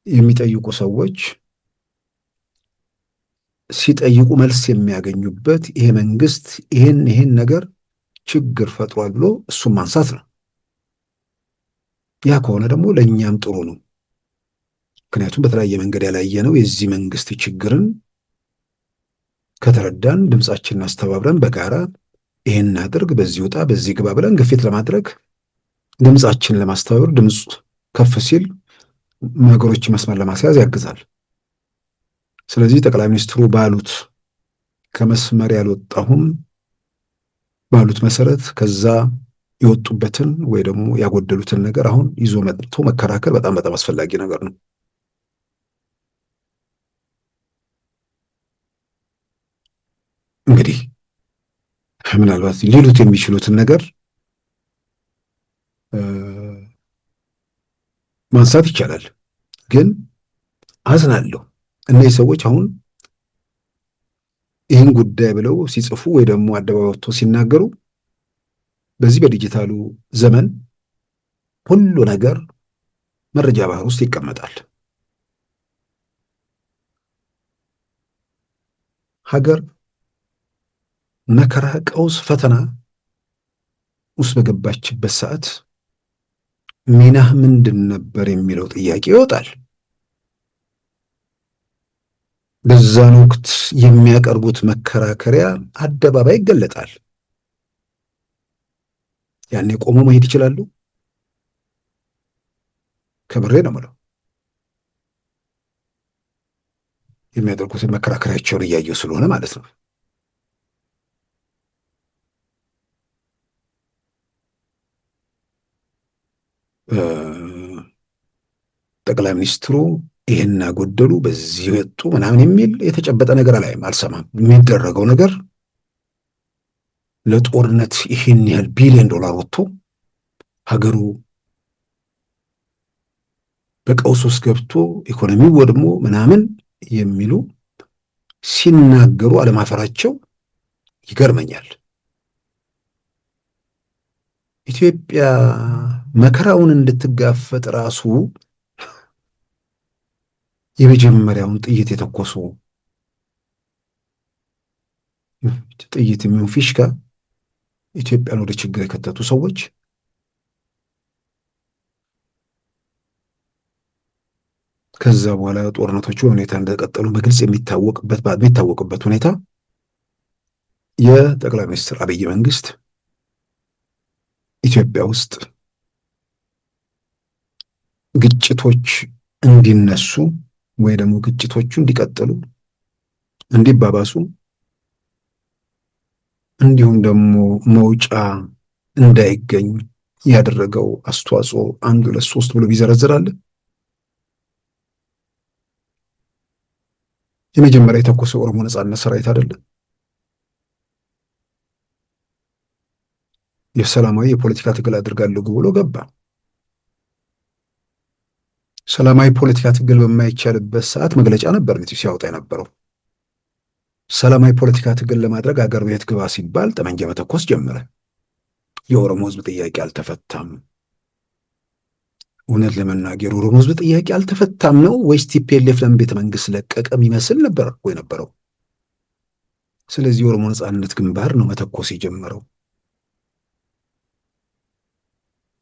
የሚጠይቁ ሰዎች ሲጠይቁ መልስ የሚያገኙበት ይሄ መንግስት ይሄን ነገር ችግር ፈጥሯል ብሎ እሱን ማንሳት ነው። ያ ከሆነ ደግሞ ለእኛም ጥሩ ነው። ምክንያቱም በተለያየ መንገድ ያላየነው የዚህ መንግስት ችግርን ከተረዳን ድምፃችንን አስተባብረን በጋራ ይሄን አድርግ፣ በዚህ ውጣ፣ በዚህ ግባ ብለን ግፊት ለማድረግ ድምፃችንን ለማስተባበር ድምፁ ከፍ ሲል ነገሮች መስመር ለማስያዝ ያግዛል። ስለዚህ ጠቅላይ ሚኒስትሩ ባሉት ከመስመር ያልወጣሁም ባሉት መሰረት ከዛ የወጡበትን ወይ ደግሞ ያጎደሉትን ነገር አሁን ይዞ መጥቶ መከራከር በጣም በጣም አስፈላጊ ነገር ነው። እንግዲህ ምናልባት ሊሉት የሚችሉትን ነገር ማንሳት ይቻላል። ግን አዝናለሁ እነዚህ ሰዎች አሁን ይህን ጉዳይ ብለው ሲጽፉ ወይ ደግሞ አደባባይ ወጥቶ ሲናገሩ በዚህ በዲጂታሉ ዘመን ሁሉ ነገር መረጃ ባህር ውስጥ ይቀመጣል። ሀገር መከራ፣ ቀውስ፣ ፈተና ውስጥ በገባችበት ሰዓት ሚናህ ምንድን ነበር የሚለው ጥያቄ ይወጣል። በዛን ወቅት የሚያቀርቡት መከራከሪያ አደባባይ ይገለጣል። ያኔ ቆሞ መሄድ ይችላሉ። ከብሬ ነው የምለው። የሚያደርጉትን መከራከሪያቸውን እያየው ስለሆነ ማለት ነው። ጠቅላይ ሚኒስትሩ ይህን አጎደሉ፣ በዚህ ወጡ ምናምን የሚል የተጨበጠ ነገር አላይም፣ አልሰማም። የሚደረገው ነገር ለጦርነት ይህን ያህል ቢሊዮን ዶላር ወጥቶ ሀገሩ በቀውስ ውስጥ ገብቶ ኢኮኖሚው ወድሞ ምናምን የሚሉ ሲናገሩ አለማፈራቸው ይገርመኛል። ኢትዮጵያ መከራውን እንድትጋፈጥ ራሱ የመጀመሪያውን ጥይት የተኮሱ ጥይት የሚሆን ፊሽካ ኢትዮጵያን ወደ ችግር የከተቱ ሰዎች ከዛ በኋላ ጦርነቶቹ በሁኔታ እንደቀጠሉ በግልጽ የሚታወቅበት ሁኔታ የጠቅላይ ሚኒስትር አብይ መንግስት ኢትዮጵያ ውስጥ ግጭቶች እንዲነሱ ወይ ደግሞ ግጭቶቹ እንዲቀጥሉ እንዲባባሱ እንዲሁም ደግሞ መውጫ እንዳይገኝ ያደረገው አስተዋጽኦ 1 2 3 ብሎ ቢዘረዝራል የመጀመሪያ የተኮሰው ኦሮሞ ነጻነት ሰራዊት አይደለም። የሰላማዊ የፖለቲካ ትግል አድርጋለሁ ብሎ ገባ። ሰላማዊ ፖለቲካ ትግል በማይቻልበት ሰዓት መግለጫ ነበር ሲያወጣ የነበረው። ሰላማዊ ፖለቲካ ትግል ለማድረግ አገር ቤት ግባ ሲባል ጠመንጃ መተኮስ ጀመረ። የኦሮሞ ህዝብ ጥያቄ አልተፈታም። እውነት ለመናገር ኦሮሞ ህዝብ ጥያቄ አልተፈታም ነው ወይስ ቲፒኤልኤፍ ለምን ቤተ መንግስት ለቀቀ የሚመስል ነበር ወይ ነበረው? ስለዚህ የኦሮሞ ነጻነት ግንባር ነው መተኮስ የጀመረው።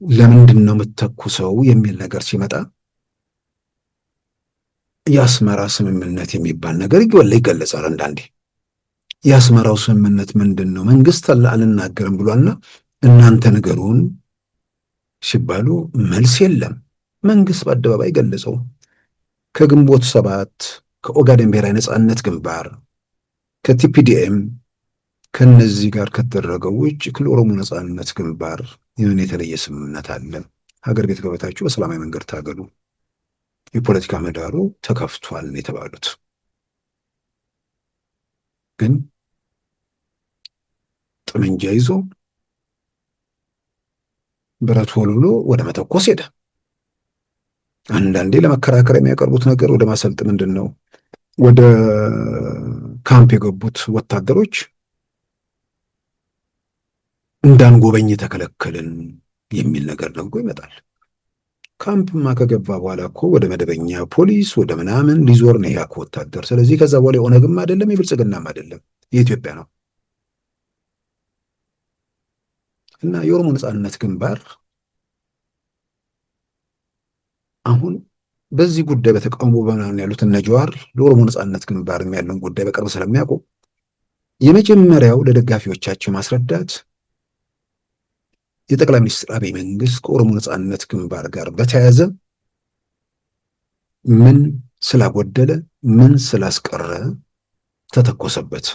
ለምንድን ነው የምትተኩሰው የሚል ነገር ሲመጣ የአስመራ ስምምነት የሚባል ነገር ይገለጻል። አንዳንዴ የአስመራው ስምምነት ምንድን ነው? መንግስት አልናገርም ብሏልና እናንተ ንገሩን ሲባሉ መልስ የለም። መንግስት በአደባባይ ገለጸው። ከግንቦት 7 ከኦጋዴን ብሔራዊ ነጻነት ግንባር ከቲፒዲኤም ከነዚህ ጋር ከተደረገው ውጭ ከኦሮሞ ነጻነት ግንባር ይህን የተለየ ስምምነት አለ። ሀገር ቤት ገበታችሁ በሰላማዊ መንገድ ታገሉ፣ የፖለቲካ ምህዳሩ ተከፍቷል የተባሉት ግን ጠመንጃ ይዞ ብረት ወልውሎ ወደ መተኮስ ሄደ። አንዳንዴ ለመከራከር የሚያቀርቡት ነገር ወደ ማሰልጥ ምንድን ነው ወደ ካምፕ የገቡት ወታደሮች እንዳንጎበኝ ተከለከልን የሚል ነገር ደግሞ ይመጣል። ካምፕማ ከገባ በኋላ እኮ ወደ መደበኛ ፖሊስ ወደ ምናምን ሊዞር ነው ያኮ ወታደር። ስለዚህ ከዛ በኋላ የኦነግም አይደለም የብልጽግናም አይደለም የኢትዮጵያ ነው። እና የኦሮሞ ነጻነት ግንባር አሁን በዚህ ጉዳይ በተቃውሞ በምናምን ያሉት እነ ጀዋር ለኦሮሞ ነጻነት ግንባር ያለውን ጉዳይ በቅርብ ስለሚያውቁ የመጀመሪያው ለደጋፊዎቻቸው ማስረዳት የጠቅላይ ሚኒስትር አብይ መንግስት ከኦሮሞ ነጻነት ግንባር ጋር በተያያዘ ምን ስላጎደለ ምን ስላስቀረ ተተኮሰበት።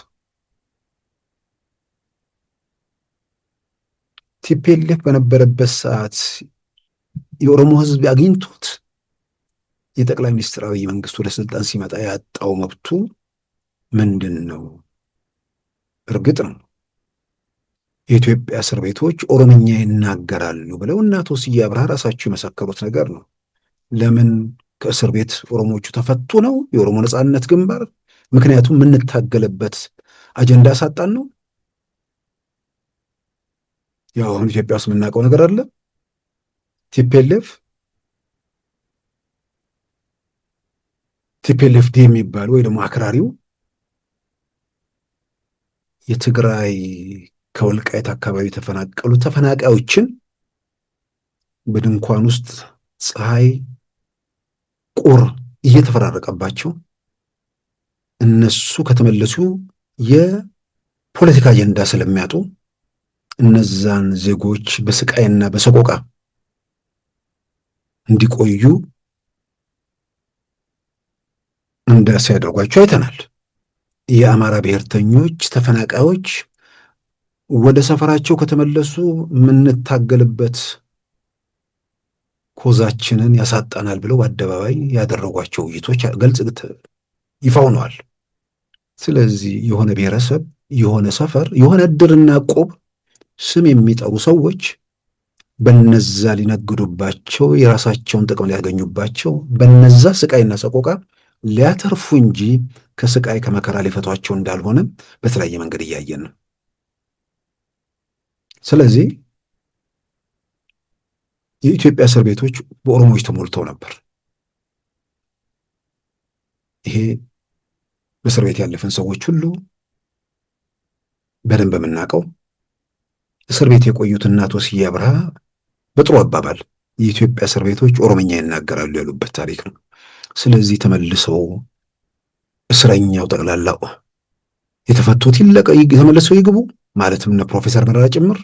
ቲፒኤልኤፍ በነበረበት ሰዓት የኦሮሞ ህዝብ አግኝቶት የጠቅላይ ሚኒስትር አብይ መንግስት ወደ ስልጣን ሲመጣ ያጣው መብቱ ምንድን ነው? እርግጥ ነው የኢትዮጵያ እስር ቤቶች ኦሮምኛ ይናገራሉ ብለው እና አቶ ስዬ አብርሃ ራሳቸው የመሰከሩት ነገር ነው። ለምን ከእስር ቤት ኦሮሞቹ ተፈቱ ነው የኦሮሞ ነጻነት ግንባር? ምክንያቱም የምንታገልበት አጀንዳ ሳጣን ነው። ያው አሁን ኢትዮጵያ ውስጥ የምናውቀው ነገር አለ። ቲፒኤልኤፍ ዲ የሚባለው ወይ ደግሞ አክራሪው የትግራይ ከወልቃይት አካባቢ የተፈናቀሉ ተፈናቃዮችን በድንኳን ውስጥ ፀሐይ ቁር እየተፈራረቀባቸው እነሱ ከተመለሱ የፖለቲካ አጀንዳ ስለሚያጡ እነዛን ዜጎች በስቃይና በሰቆቃ እንዲቆዩ ሲያደርጓቸው አይተናል። የአማራ ብሔርተኞች ተፈናቃዮች ወደ ሰፈራቸው ከተመለሱ የምንታገልበት ኮዛችንን ያሳጣናል ብለው በአደባባይ ያደረጓቸው ውይይቶች ገልጽ ይፋ ሆነዋል። ስለዚህ የሆነ ብሔረሰብ የሆነ ሰፈር የሆነ እድርና ቆብ ስም የሚጠሩ ሰዎች በነዛ ሊነግዱባቸው የራሳቸውን ጥቅም ሊያገኙባቸው በነዛ ስቃይና ሰቆቃ ሊያተርፉ እንጂ ከስቃይ ከመከራ ሊፈቷቸው እንዳልሆነ በተለያየ መንገድ እያየን ነው። ስለዚህ የኢትዮጵያ እስር ቤቶች በኦሮሞዎች ተሞልተው ነበር። ይሄ በእስር ቤት ያለፈን ሰዎች ሁሉ በደንብ የምናውቀው፣ እስር ቤት የቆዩት እናቶ ስዬ አብርሃ በጥሩ አባባል የኢትዮጵያ እስር ቤቶች ኦሮምኛ ይናገራሉ ያሉበት ታሪክ ነው። ስለዚህ ተመልሰው እስረኛው ጠቅላላው የተፈቱት ተመልሰው ይግቡ ማለትም እነ ፕሮፌሰር መረራ ጭምር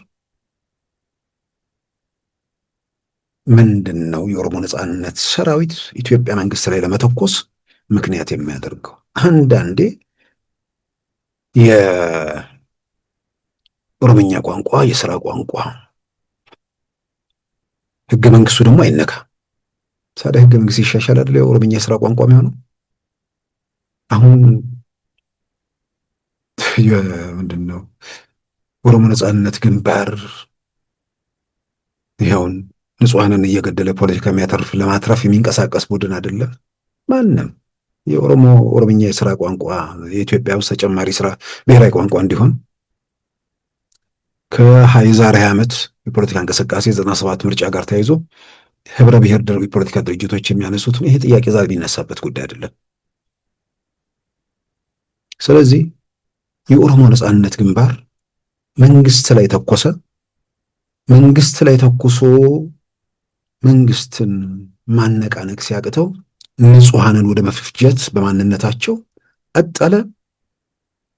ምንድን ነው የኦሮሞ ነጻነት ሰራዊት ኢትዮጵያ መንግስት ላይ ለመተኮስ ምክንያት የሚያደርገው? አንዳንዴ የኦሮምኛ ቋንቋ የስራ ቋንቋ፣ ህገ መንግስቱ ደግሞ አይነካ። ታዲያ ህገ መንግስት ይሻሻል አይደል የኦሮምኛ የስራ ቋንቋ የሚሆነው? አሁን ምንድን ነው ኦሮሞ ነጻነት ግንባር ይኸውን ንጹሐንን እየገደለ ፖለቲካ ለማትረፍ የሚንቀሳቀስ ቡድን አይደለም። ማንም ኦሮምኛ የስራ ቋንቋ የኢትዮጵያ ውስጥ ተጨማሪ ስራ ብሔራዊ ቋንቋ እንዲሆን ከዛሬ 20 ዓመት የፖለቲካ እንቅስቃሴ 97 ምርጫ ጋር ተያይዞ ህብረ ብሔር የፖለቲካ ድርጅቶች የሚያነሱት ይሄ ጥያቄ ዛሬ የሚነሳበት ጉዳይ አይደለም። ስለዚህ የኦሮሞ ነጻነት ግንባር መንግስት ላይ ተኮሰ። መንግስት ላይ ተኩሶ መንግስትን ማነቃነቅ ሲያቅተው ንጹሐንን ወደ መፍጀት በማንነታቸው ቀጠለ።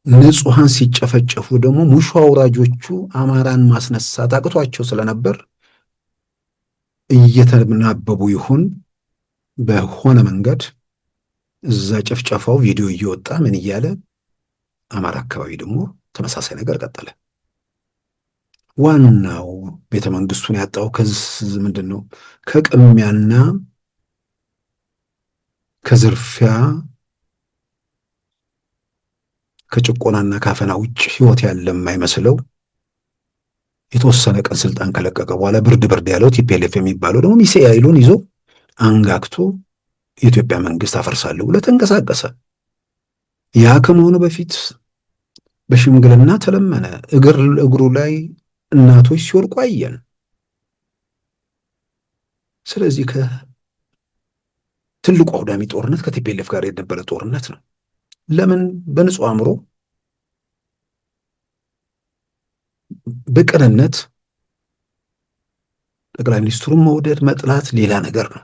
ንጹሐን ሲጨፈጨፉ ደግሞ ሙሾ አውራጆቹ አማራን ማስነሳት አቅቷቸው ስለነበር እየተናበቡ ይሁን በሆነ መንገድ እዛ ጨፍጨፋው ቪዲዮ እየወጣ ምን እያለ አማራ አካባቢ ደግሞ ተመሳሳይ ነገር ቀጠለ። ዋናው ቤተ መንግስቱን ያጣው ምንድን ነው? ከቅሚያና ከዝርፊያ ከጭቆናና ካፈና ውጭ ህይወት ያለ የማይመስለው የተወሰነ ቀን ስልጣን ከለቀቀ በኋላ ብርድ ያለው ቲፒኤልኤፍ የሚባለው ደግሞ ሚሳኤሉን ይዞ አንጋግቶ የኢትዮጵያ መንግስት አፈርሳለሁ ብሎ ተንቀሳቀሰ። ያ ከመሆኑ በፊት በሽምግልና ተለመነ። እግሩ ላይ እናቶች ሲወድቁ አየን። ስለዚህ ከትልቁ አውዳሚ ጦርነት ከቲፒኤልኤፍ ጋር የነበረ ጦርነት ነው። ለምን? በንጹህ አእምሮ በቅንነት ጠቅላይ ሚኒስትሩን መውደድ መጥላት ሌላ ነገር ነው።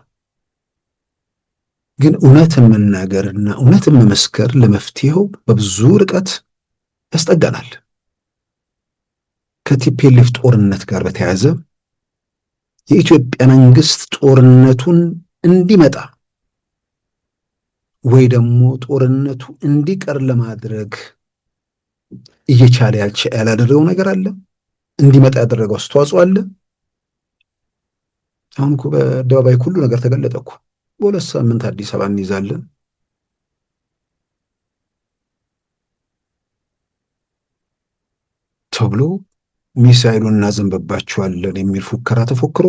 ግን እውነትን መናገርና እውነትን መመስከር ለመፍትሄው በብዙ ርቀት ያስጠጋናል። ከቲፒኤልኤፍ ጦርነት ጋር በተያያዘ የኢትዮጵያ መንግስት ጦርነቱን እንዲመጣ ወይ ደግሞ ጦርነቱ እንዲቀር ለማድረግ እየቻለ ያላደረገው ነገር አለ? እንዲመጣ ያደረገው አስተዋጽኦ አለ? አሁን እኮ በአደባባይ ሁሉ ነገር ተገለጠ እኮ። በ2 ሳምንት አዲስ አበባ እንይዛለን ተብሎ ሚሳኤሉን እናዘንብባቸዋለን የሚል ፉከራ ተፎክሮ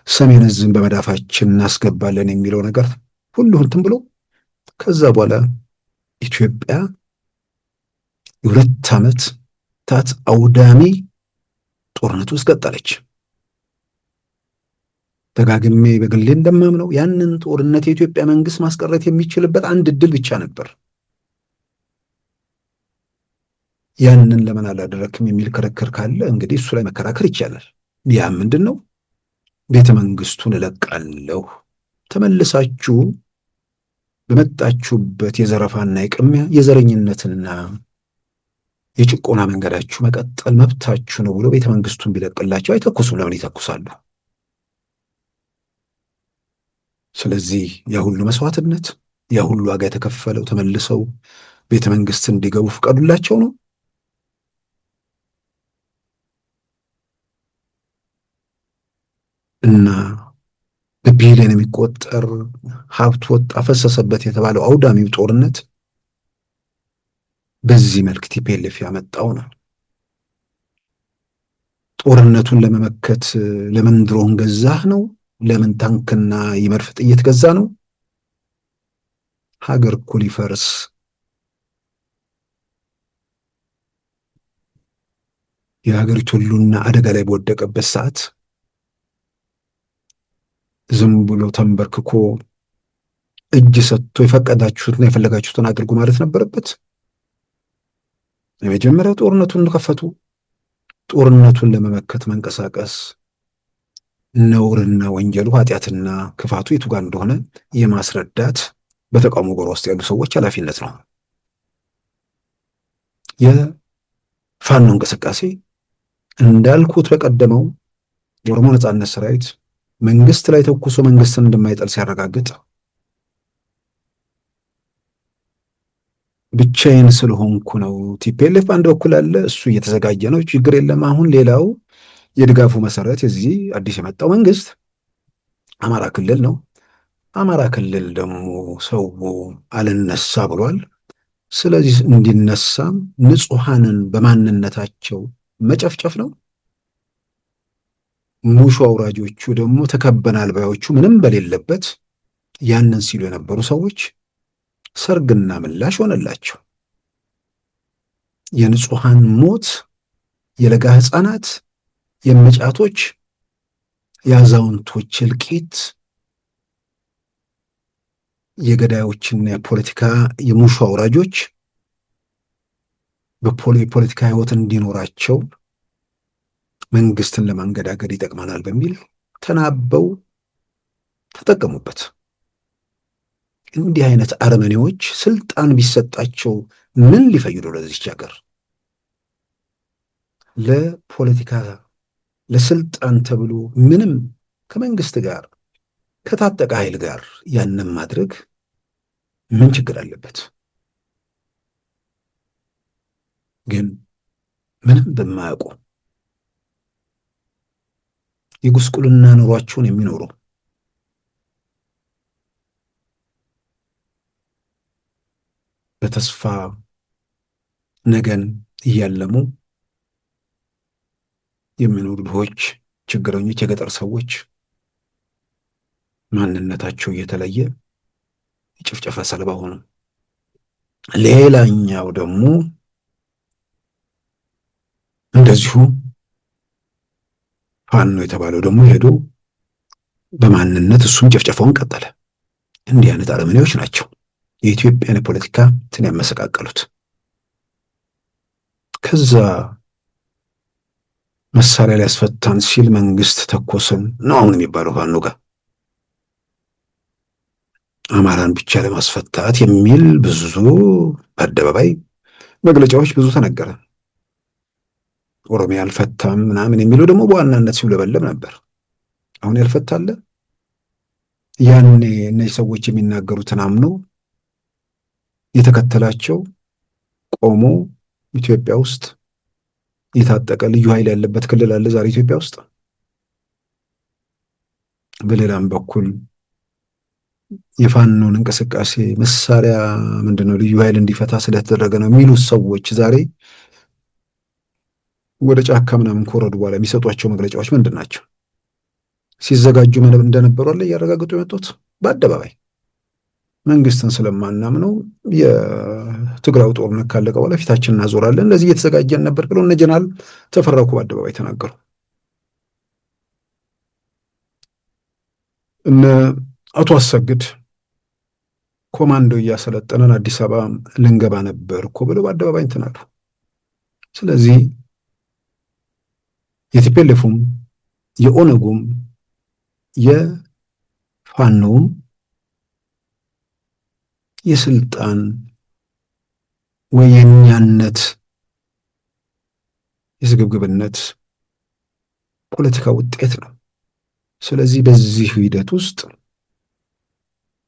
ሰሜን ዕዝን በመዳፋችን እናስገባለን የሚለው ነገር ሁሉ እንትን ብሎ ከዛ በኋላ ኢትዮጵያ የ2 ዓመታት አውዳሚ ጦርነት ውስጥ ቀጠለች። ደጋግሜ በግሌ እንደማምነው ያንን ጦርነት የኢትዮጵያ መንግስት ማስቀረት የሚችልበት አንድ እድል ብቻ ነበር። ያንን ለምን አላደረክም የሚል ክርክር ካለ እንግዲህ እሱ ላይ መከራከር ይቻላል። ያ ምንድን ነው? ቤተ መንግስቱን እለቃለሁ፣ ተመልሳችሁ በመጣችሁበት የዘረፋና የቅሚያ የዘረኝነትና የጭቆና መንገዳችሁ መቀጠል መብታችሁ ነው ብሎ ቤተ መንግስቱን ቢለቅላቸው አይተኩሱም። ለምን ይተኩሳሉ? ስለዚህ ያ ሁሉ መስዋዕትነት፣ ያ ሁሉ ዋጋ የተከፈለው ተመልሰው ቤተ መንግስት እንዲገቡ ፍቀዱላቸው ነው። እና በቢሊዮን የሚቆጠር ሀብት ወጣ ፈሰሰበት የተባለው አውዳሚው ጦርነት በዚህ መልክ ቲፒኤልኤፍ ያመጣው ነው። ጦርነቱን ለመመከት ለምን ድሮን ገዛህ ነው? ለምን ታንክና የመድፍ ጥይት ገዛ ነው? ሀገር እኮ ሊፈርስ የሀገሪቱ ሁሉና አደጋ ላይ በወደቀበት ሰዓት ዝም ብሎ ተንበርክኮ እጅ ሰጥቶ የፈቀዳችሁትና የፈለጋችሁትን አድርጉ ማለት ነበረበት? የመጀመሪያው ጦርነቱን ከፈቱ። ጦርነቱን ለመመከት መንቀሳቀስ ነውርና ወንጀሉ ኃጢአትና ክፋቱ የቱ ጋር እንደሆነ የማስረዳት በተቃውሞ ጎራ ውስጥ ያሉ ሰዎች ኃላፊነት ነው። የፋኖ እንቅስቃሴ እንዳልኩት በቀደመው የኦሮሞ ነጻነት ሰራዊት መንግስት ላይ ተኩሶ መንግስትን እንደማይጠል ሲያረጋግጥ ብቻዬን ስለሆንኩ ነው። ቲፒኤልኤፍ በአንድ በኩል አለ፣ እሱ እየተዘጋጀ ነው፣ ችግር የለም። አሁን ሌላው የድጋፉ መሰረት የዚህ አዲስ የመጣው መንግስት አማራ ክልል ነው። አማራ ክልል ደግሞ ሰው አልነሳ ብሏል። ስለዚህ እንዲነሳም ንጹሐንን በማንነታቸው መጨፍጨፍ ነው። ሙሾ አውራጆቹ ደግሞ ተከበናል ባዮቹ ምንም በሌለበት ያንን ሲሉ የነበሩ ሰዎች ሰርግና ምላሽ ሆነላቸው። የንጹሐን ሞት፣ የለጋ ህፃናት፣ የመጫቶች፣ የአዛውንቶች እልቂት፣ የገዳዮችና የፖለቲካ የሙሾ አውራጆች የፖለቲካ ህይወት እንዲኖራቸው መንግስትን ለማንገዳገድ ይጠቅመናል በሚል ተናበው ተጠቀሙበት። እንዲህ አይነት አረመኔዎች ስልጣን ቢሰጣቸው ምን ሊፈይዱ ለዚች ሀገር? ለፖለቲካ ለስልጣን ተብሎ ምንም ከመንግስት ጋር ከታጠቀ ኃይል ጋር ያንን ማድረግ ምን ችግር አለበት? ግን ምንም በማያውቁ የጉስቁልና ኑሯቸውን የሚኖሩ በተስፋ ነገን እያለሙ የሚኖሩ ድሆች፣ ችግረኞች፣ የገጠር ሰዎች ማንነታቸው እየተለየ የጭፍጨፋ ሰለባ ሆኑ። ሌላኛው ደግሞ እንደዚሁ ፋኖ የተባለው ደግሞ ሄዶ በማንነት እሱም ጭፍጨፋውን ቀጠለ። እንዲህ አይነት አረመኔዎች ናቸው የኢትዮጵያን የፖለቲካ እንትን ያመሰቃቀሉት። ከዛ መሳሪያ ሊያስፈታን ሲል መንግስት ተኮስን ነው አሁን የሚባለው ፋኖ ጋር አማራን ብቻ ለማስፈታት የሚል ብዙ በአደባባይ መግለጫዎች ብዙ ተነገረ። ኦሮሚያ አልፈታም ምናምን የሚለው ደግሞ በዋናነት ሲውለበለብ ነበር። አሁን ያልፈታለ ያኔ እነዚህ ሰዎች የሚናገሩትን አምኖ የተከተላቸው ቆሞ ኢትዮጵያ ውስጥ የታጠቀ ልዩ ኃይል ያለበት ክልል አለ ዛሬ ኢትዮጵያ ውስጥ። በሌላም በኩል የፋኖን እንቅስቃሴ መሳሪያ ምንድነው ልዩ ኃይል እንዲፈታ ስለተደረገ ነው የሚሉት ሰዎች ዛሬ ወደ ጫካ ምናምን ከወረዱ በኋላ የሚሰጧቸው መግለጫዎች ምንድን ናቸው? ሲዘጋጁ እንደነበሩ አለ እያረጋግጡ የመጡት በአደባባይ መንግስትን ስለማናምነው የትግራዩ ጦርነት ካለቀ በኋላ ፊታችን እናዞራለን፣ ለዚህ እየተዘጋጀን ነበር ብለው እነ ጀነራል ተፈራ እኮ በአደባባይ ተናገሩ። እነ አቶ አሰግድ ኮማንዶ እያሰለጠነን አዲስ አበባ ልንገባ ነበር እኮ ብለው በአደባባይ እንትን አሉ። ስለዚህ የቲፒኤልኤፉም የኦነጉም የፋኖውም የስልጣን ወይ የኛነት የስግብግብነት ፖለቲካ ውጤት ነው። ስለዚህ በዚህ ሂደት ውስጥ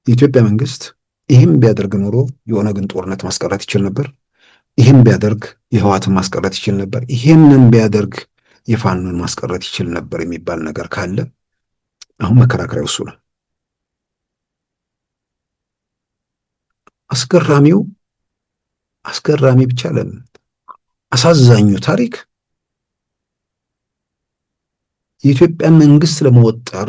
የኢትዮጵያ መንግስት ይህም ቢያደርግ ኖሮ የኦነግን ጦርነት ማስቀረት ይችል ነበር። ይህም ቢያደርግ የህወሓትን ማስቀረት ይችል ነበር። ይህንን ቢያደርግ የፋኖን ማስቀረት ይችል ነበር የሚባል ነገር ካለ አሁን መከራከሪያው እሱ ነው። አስገራሚ ብቻ ለምን አሳዛኙ ታሪክ የኢትዮጵያ መንግስት ለመወጠር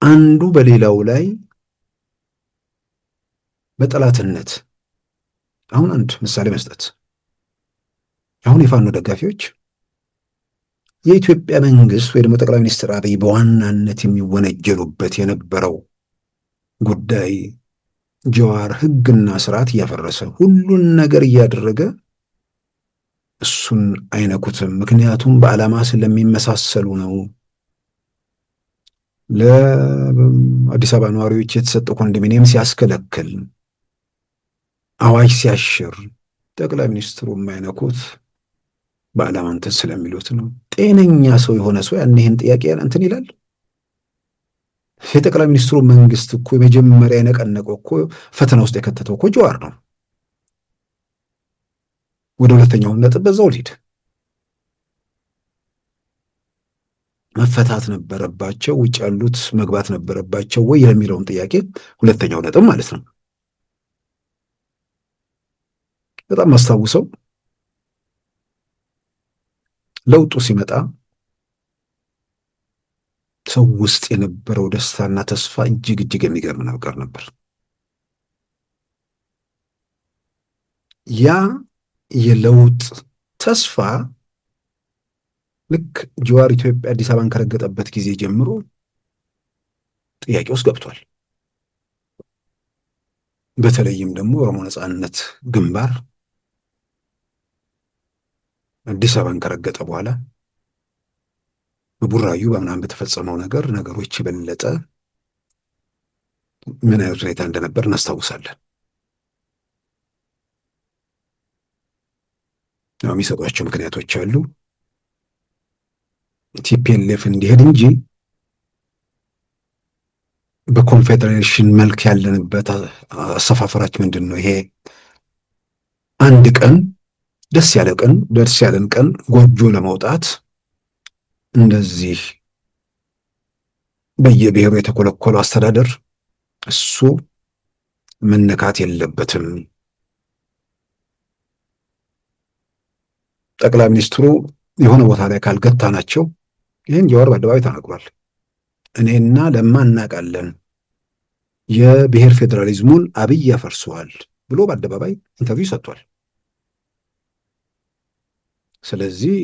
አንዱ በሌላው ላይ በጠላትነት አሁን አንድ ምሳሌ መስጠት አሁን የፋኖ ደጋፊዎች የኢትዮጵያ መንግስት ወይ ደግሞ ጠቅላይ ሚኒስትር አብይ በዋናነት የሚወነጀሉበት የነበረው ጉዳይ ጀዋር ህግና ስርዓት እያፈረሰ ሁሉን ነገር እያደረገ እሱን አይነኩትም፣ ምክንያቱም በዓላማ ስለሚመሳሰሉ ነው። ለአዲስ አበባ ነዋሪዎች የተሰጠው ኮንዶሚኒየም ሲያስከለክል፣ አዋጅ ሲያሽር ጠቅላይ ሚኒስትሩ የማይነኩት በዓላማ እንትን ስለሚሉት ነው። ጤነኛ ሰው የሆነ ሰው ያን ይህን ጥያቄ እንትን ይላል። የጠቅላይ ሚኒስትሩ መንግስት እኮ የመጀመሪያ የነቀነቀው እኮ ፈተና ውስጥ የከተተው እኮ ጀዋር ነው። ወደ ሁለተኛው ነጥብ በዛው ልሂድ። መፈታት ነበረባቸው፣ ውጭ ያሉት መግባት ነበረባቸው ወይ የሚለውን ጥያቄ ሁለተኛው ነጥብ ማለት ነው። በጣም ማስታውሰው ለውጡ ሲመጣ ሰው ውስጥ የነበረው ደስታና ተስፋ እጅግ እጅግ የሚገርም ነገር ነበር። ያ የለውጥ ተስፋ ልክ ጀዋር ኢትዮጵያ አዲስ አበባን ከረገጠበት ጊዜ ጀምሮ ጥያቄ ውስጥ ገብቷል። በተለይም ደግሞ ኦሮሞ ነጻነት ግንባር አዲስ አበባን ከረገጠ በኋላ በቡራዩ በምናምን በተፈጸመው ነገሮች የበለጠ ምን አይነት ሁኔታ እንደነበር እናስታውሳለን። ያው የሚሰጧቸው ምክንያቶች አሉ። ቲፒኤልኤፍ እንዲሄድ እንጂ በኮንፌዴሬሽን መልክ ያለንበት አሰፋፈራች ምንድን ነው? ይሄ አንድ ቀን ደስ ያለን ቀን ጎጆ ለመውጣት እንደዚህ በየብሔሩ የተኮለኮለው አስተዳደር እሱ መነካት የለበትም። ጠቅላይ ሚኒስትሩ የሆነ ቦታ ላይ ካልገታ ናቸው። ይህን ጀዋር በአደባባይ ተናግሯል። እኔና ለማ እናውቃለን፣ የብሔር ፌዴራሊዝሙን አብይ ያፈርሰዋል ብሎ በአደባባይ ኢንተርቪው ሰጥቷል። ስለዚህ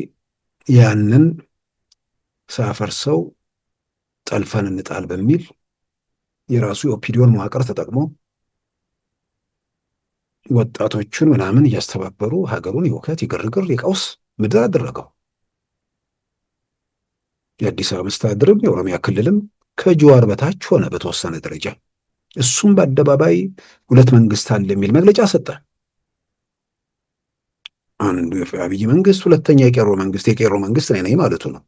ያንን ሳያፈርሰው ጠልፈን እንጣል በሚል የራሱ የኦፒዲዮን መዋቅር ተጠቅሞ ወጣቶቹን ምናምን እያስተባበሩ ሀገሩን የውከት የግርግር የቀውስ ምድር አደረገው። የአዲስ አበባ መስተዳድርም የኦሮሚያ ክልልም ከጀዋር በታች ሆነ በተወሰነ ደረጃ። እሱም በአደባባይ ሁለት መንግስት አለ የሚል መግለጫ ሰጠ። አንዱ የአብይ መንግስት፣ ሁለተኛ የቄሮ መንግስት እኔ ነኝ ማለቱ ነው።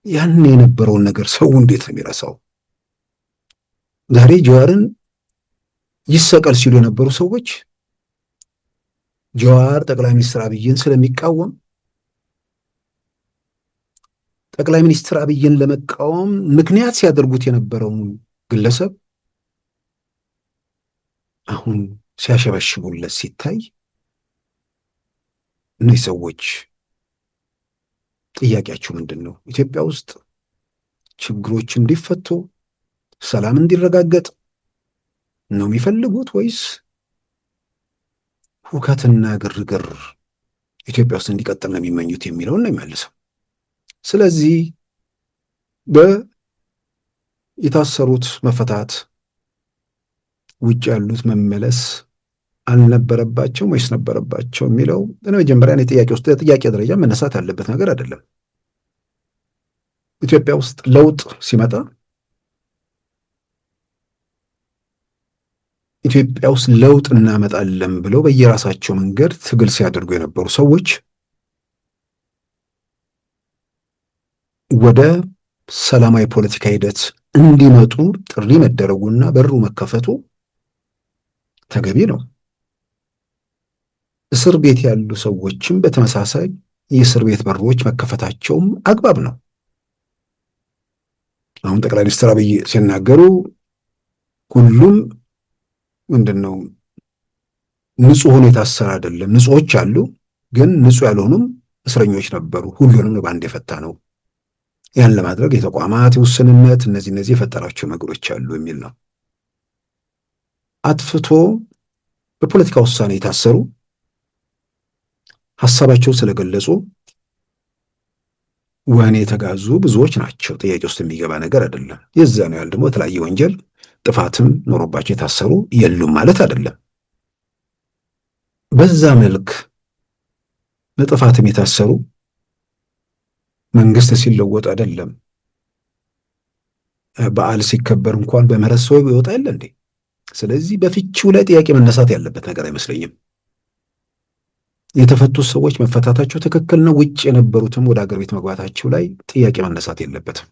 ያን የነበረውን ነገር ሰው እንዴት ነው የሚረሳው? ዛሬ ጀዋርን ይሰቀል ሲሉ የነበሩ ሰዎች ጀዋር ጠቅላይ ሚኒስትር አብይን ስለሚቃወም ጠቅላይ ሚኒስትር አብይን ለመቃወም ምክንያት ሲያደርጉት የነበረውን ግለሰብ አሁን ሲያሸበሽቡለት ሲታይ እነዚህ ሰዎች ጥያቄያቸው ምንድን ነው? ኢትዮጵያ ውስጥ ችግሮች እንዲፈቱ ሰላም እንዲረጋገጥ ነው የሚፈልጉት ወይስ ሁከትና ግርግር ኢትዮጵያ ውስጥ እንዲቀጥል ነው የሚመኙት የሚለውን ነው የሚመልሰው። ስለዚህ የታሰሩት መፈታት፣ ውጭ ያሉት መመለስ አልነበረባቸውም ወይስ ነበረባቸው የሚለው በመጀመሪያ ጥያቄ ደረጃ መነሳት ያለበት ነገር አይደለም። ኢትዮጵያ ውስጥ ለውጥ ሲመጣ ኢትዮጵያ ውስጥ ለውጥ እናመጣለን ብለው በየራሳቸው መንገድ ትግል ሲያደርጉ የነበሩ ሰዎች ወደ ሰላማዊ ፖለቲካ ሂደት እንዲመጡ ጥሪ መደረጉና በሩ መከፈቱ ተገቢ ነው። እስር ቤት ያሉ ሰዎችም በተመሳሳይ የእስር ቤት በሮች መከፈታቸውም አግባብ ነው። አሁን ጠቅላይ ሚኒስትር አብይ ሲናገሩ ሁሉም ምንድነው ንጹህ ሆኖ የታሰረ አይደለም፣ ንጹሆች አሉ፣ ግን ንጹህ ያልሆኑም እስረኞች ነበሩ፣ ሁሉንም በአንድ የፈታ ነው። ያን ለማድረግ የተቋማት ውስንነት እነዚህ የፈጠራቸው ነገሮች አሉ የሚል ነው። አጥፍቶ በፖለቲካ ውሳኔ የታሰሩ ሀሳባቸውን ስለገለጹ ወህኒ የተጋዙ ብዙዎች ናቸው። ጥያቄ ውስጥ የሚገባ ነገር አይደለም። የዛ ነው ያህል ደግሞ የተለያየ ወንጀል ጥፋትም ኖሮባቸው የታሰሩ የሉም ማለት አይደለም። በዛ መልክ በጥፋትም የታሰሩ መንግስት ሲለወጥ አይደለም በዓል ሲከበር እንኳን በምህረት ሰው ይወጣ የለ እንዴ? ስለዚህ በፍቺው ላይ ጥያቄ መነሳት ያለበት ነገር አይመስለኝም። የተፈቱት ሰዎች መፈታታቸው ትክክል ነው። ውጭ የነበሩትም ወደ አገር ቤት መግባታቸው ላይ ጥያቄ መነሳት የለበትም።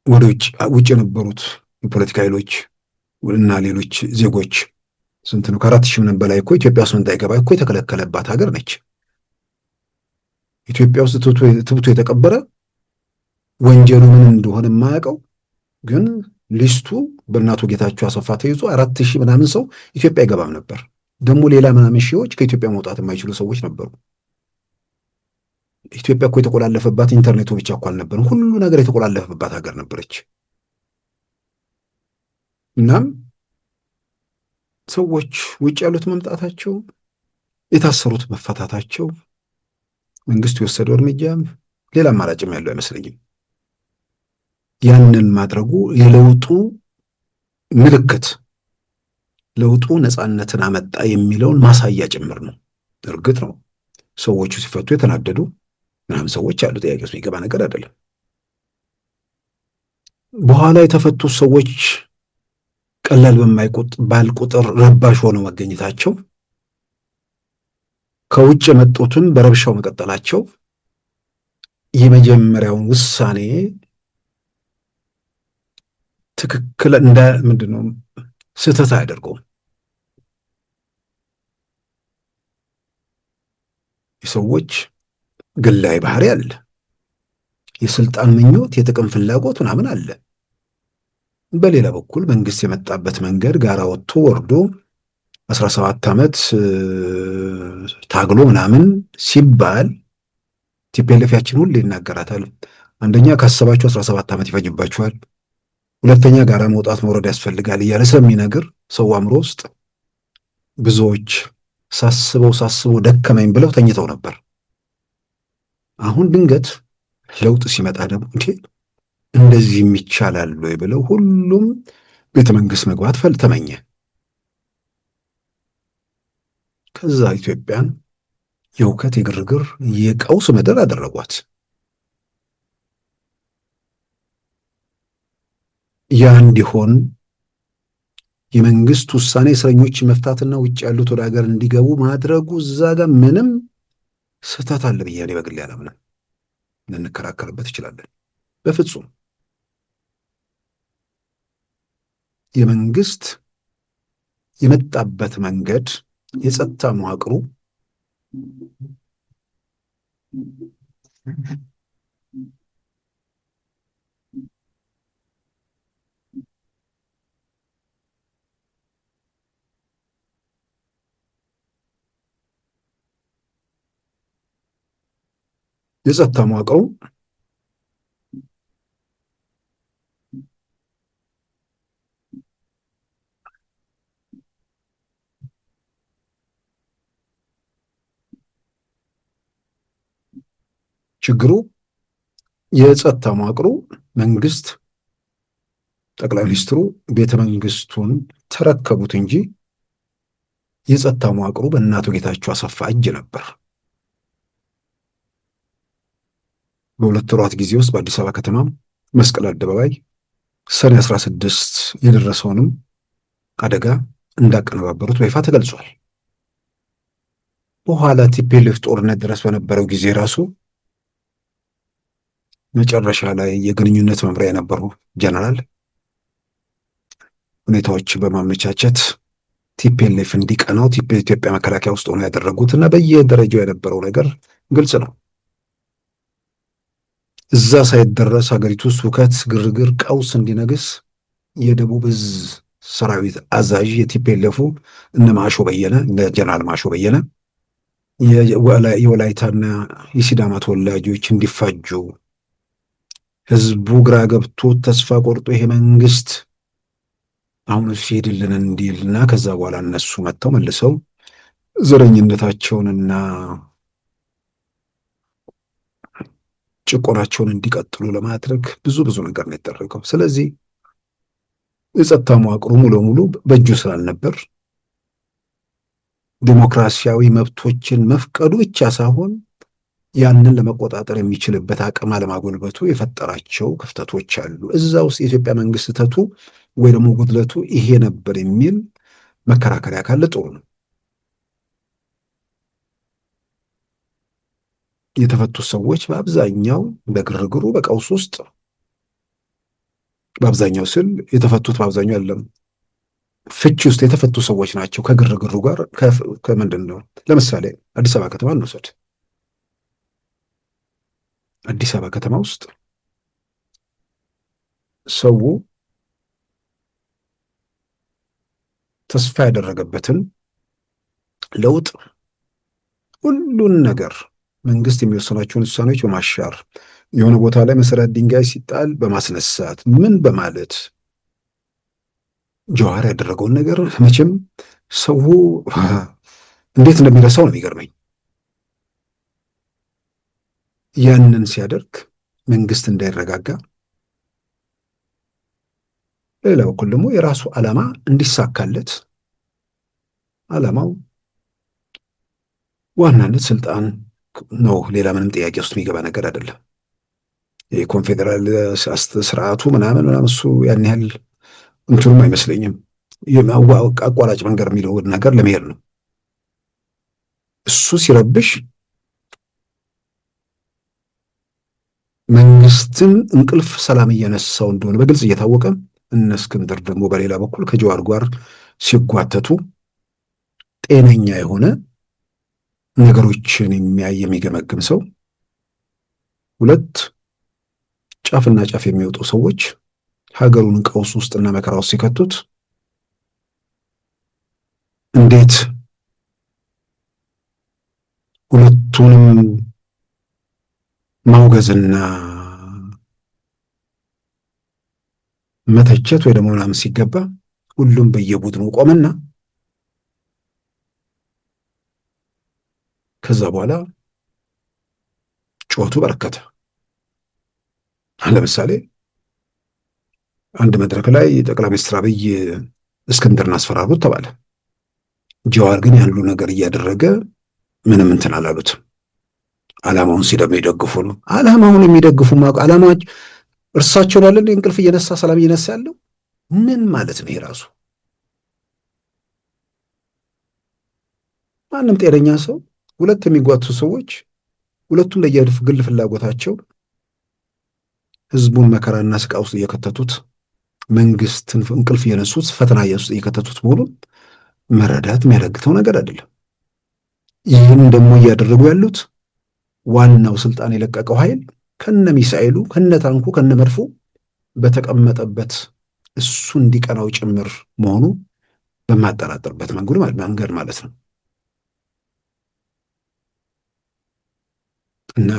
ወደ ውጭ የነበሩት የፖለቲካ ኃይሎች እና ሌሎች ዜጎች ስንት ነው? ከ4,000 ምንም በላይ እኮ ኢትዮጵያ ውስጥ እንዳይገባ እኮ የተከለከለባት ሀገር ነች። ኢትዮጵያ ውስጥ ትብቱ የተቀበረ ወንጀሉ ምን እንደሆነ የማያውቀው ግን ሊስቱ በእናቱ ጌታቸው አሰፋ ተይዞ 4,000 ምናምን ሰው ኢትዮጵያ አይገባም ነበር። ደግሞ ሌላ ምናምን ሺዎች ከኢትዮጵያ መውጣት የማይችሉ ሰዎች ነበሩ። ኢትዮጵያ እኮ የተቆላለፈባት ኢንተርኔቱ ብቻ እኮ አልነበረም፣ ሁሉ ነገር የተቆላለፈባት ሀገር ነበረች። እናም ሰዎች ውጭ ያሉት መምጣታቸው፣ የታሰሩት መፈታታቸው፣ መንግስት የወሰደው እርምጃ ሌላ አማራጭም ያለው አይመስለኝም። ያንን ማድረጉ የለውጡ ምልክት፣ ለውጡ ነፃነትን አመጣ የሚለውን ማሳያ ጭምር ነው። እርግጥ ነው ሰዎቹ ሲፈቱ የተናደዱ ምናምን ሰዎች አሉ። ጥያቄ ውስጥ የሚገባ ነገር አይደለም። በኋላ የተፈቱ ሰዎች ቀላል በማይባል ቁጥር ረባሽ ሆነው መገኘታቸው፣ ከውጭ የመጡትን በረብሻው መቀጠላቸው የመጀመሪያውን ውሳኔ ትክክል ምንድነው ስህተት አያደርገውም። የሰዎች ግላዊ ባህሪ አለ፣ የስልጣን ምኞት፣ የጥቅም ፍላጎት ምናምን አለ። በሌላ በኩል መንግስት የመጣበት መንገድ ጋራ ወጥቶ ወርዶ 17 ዓመት ታግሎ ምናምን ሲባል ቲፒኤልኤፍ ያችን ሁሌ ይናገራታል። አንደኛ ካሰባችሁ 17 ዓመት ይፈጅባችኋል፣ ሁለተኛ ጋራ መውጣት መውረድ ያስፈልጋል እያለ ስለሚነግር ሰው አእምሮ ውስጥ ብዙዎች ሳስበው ደከመኝ ብለው ተኝተው ነበር። አሁን ድንገት ለውጥ ሲመጣ ደግሞ እንደዚህ ይቻላል ወይ ብለው ሁሉም ቤተ መንግስት መግባት ተመኘ። ከዛ ኢትዮጵያን የውከት፣ የግርግር፣ የቀውስ ምድር አደረጓት። ያ እንዲሆን የመንግስት ውሳኔ እስረኞችን መፍታትና ውጭ ያሉት ወደ ሀገር እንዲገቡ ማድረጉ እዛ ጋር ምንም ስህተት አለ ብዬ እኔ በግሌ አላምንም። ልንከራከርበት እንችላለን። በፍጹም የመንግስት የመጣበት መንገድ፣ የጸጥታ መዋቅሩ ችግሩ የጸጥታ መዋቅሩ መንግስት፣ ጠቅላይ ሚኒስትሩ ቤተ መንግስቱን ተረከቡት እንጂ የጸጥታ መዋቅሩ በእናቱ ጌታቸው አሰፋ እጅ ነበር። በሁለት ወራት ጊዜ ውስጥ በአዲስ አበባ ከተማ መስቀል አደባባይ ሰኔ 16 የደረሰውንም አደጋ እንዳቀነባበሩት በይፋ ተገልጿል። በኋላ ቲፒኤልኤፍ ጦርነት ድረስ በነበረው ጊዜ ራሱ መጨረሻ ላይ የግንኙነት መምሪያ የነበሩ ጀነራል ሁኔታዎች በማመቻቸት ቲፒኤልኤፍ እንዲቀናው ኢትዮጵያ መከላከያ ውስጥ ሆኖ ያደረጉት እና በየደረጃው የነበረው ነገር ግልጽ ነው። እዛ ሳይደረስ ሀገሪቱ ውስጥ ሁከት፣ ግርግር፣ ቀውስ እንዲነግስ የደቡብ እዝ ሰራዊት አዛዥ የቲፒኤልኤፉ እነ ጀነራል ማሾ በየነ የወላይታና የሲዳማ ተወላጆች እንዲፋጁ፣ ህዝቡ ግራ ገብቶ ተስፋ ቆርጦ ይሄ መንግስት አሁን ሄድልን እንዲልና ከዛ በኋላ እነሱ መጥተው መልሰው ዘረኝነታቸውንና ጭቆናቸውን እንዲቀጥሉ ለማድረግ ብዙ ነገር ነው የተደረገው። ስለዚህ የጸጥታ መዋቅሩ ሙሉ ለሙሉ በእጁ ስላልነበር ዲሞክራሲያዊ መብቶችን መፍቀዱ ብቻ ሳይሆን ያንን ለመቆጣጠር የሚችልበት አቅም አለማጎልበቱ የፈጠራቸው ክፍተቶች አሉ። እዛ ውስጥ የኢትዮጵያ መንግስት ስህተቱ ወይ ደግሞ ጉድለቱ ይሄ ነበር የሚል መከራከሪያ ካለ ጥሩ ነው። የተፈቱት ሰዎች በአብዛኛው በግርግሩ በቀውስ ውስጥ በአብዛኛው ስል የተፈቱት በአብዛኛው አይደለም፣ ፍቺ ውስጥ የተፈቱ ሰዎች ናቸው። ከግርግሩ ጋር ከምንድን ነው? ለምሳሌ አዲስ አበባ ከተማ እንውሰድ። አዲስ አበባ ከተማ ውስጥ ሰው ተስፋ ያደረገበትን ለውጥ ሁሉን ነገር መንግስት የሚወሰናቸውን ውሳኔዎች በማሻር የሆነ ቦታ ላይ መሰረት ድንጋይ ሲጣል በማስነሳት ምን በማለት ጀዋር ያደረገውን ነገር መቼም ሰው እንዴት እንደሚረሳው ነው የሚገርመኝ። ያንን ሲያደርግ መንግስት እንዳይረጋጋ፣ በሌላ በኩል ደግሞ የራሱ ዓላማ እንዲሳካለት፣ ዓላማው ዋናነት ስልጣን ነው። ሌላ ምንም ጥያቄ ውስጥ የሚገባ ነገር አይደለም። የኮንፌዴራል ስርዓቱ ምናምን እሱ ያን ያህል እንትኑም አይመስለኝም። አቋራጭ መንገድ የሚለው ነገር ለመሄድ ነው። እሱ ሲረብሽ መንግስትን እንቅልፍ ሰላም እየነሳው እንደሆነ በግልጽ እየታወቀ እነ እስክንድር ደግሞ በሌላ በኩል ከጀዋር ጋር ሲጓተቱ ጤነኛ የሆነ ነገሮችን የሚያይ የሚገመግም ሰው፣ ሁለት ጫፍና ጫፍ የሚወጡ ሰዎች ሀገሩን ቀውስ ውስጥና መከራ ውስጥ ሲከቱት እንዴት ሁለቱንም ማውገዝና መተቸት ወይ ደግሞ ምናምን ሲገባ ሁሉም በየቡድኑ ቆመና ከዛ በኋላ ጩኸቱ በረከተ። ለምሳሌ አንድ መድረክ ላይ ጠቅላይ ሚኒስትር አብይ እስክንድርን አስፈራሩት ተባለ። ጀዋር ግን ያሉ ነገር እያደረገ ምንም እንትን አላሉት። ዓላማውን ሲደም ይደግፉ ነው። ዓላማውን የሚደግፉ ዓላማዎች እርሳቸው ላለ እንቅልፍ እየነሳ ሰላም እየነሳ ያለው ምን ማለት ነው? የራሱ ማንም ጤነኛ ሰው ሁለት የሚጓቱ ሰዎች ሁለቱም ለየግል ፍላጎታቸው ህዝቡን መከራና ስቃይ ውስጥ እየከተቱት፣ መንግስትን እንቅልፍ እየነሱት፣ ፈተና ውስጥ እየከተቱት መሆኑን መረዳት የሚያዳግተው ነገር አይደለም። ይህን ደግሞ እያደረጉ ያሉት ዋናው ስልጣን የለቀቀው ኃይል ከነ ሚሳኤሉ ከነ ታንኩ ከነ መድፉ በተቀመጠበት እሱ እንዲቀናው ጭምር መሆኑ በማጠራጠርበት መንገድ ማለት ነው። እና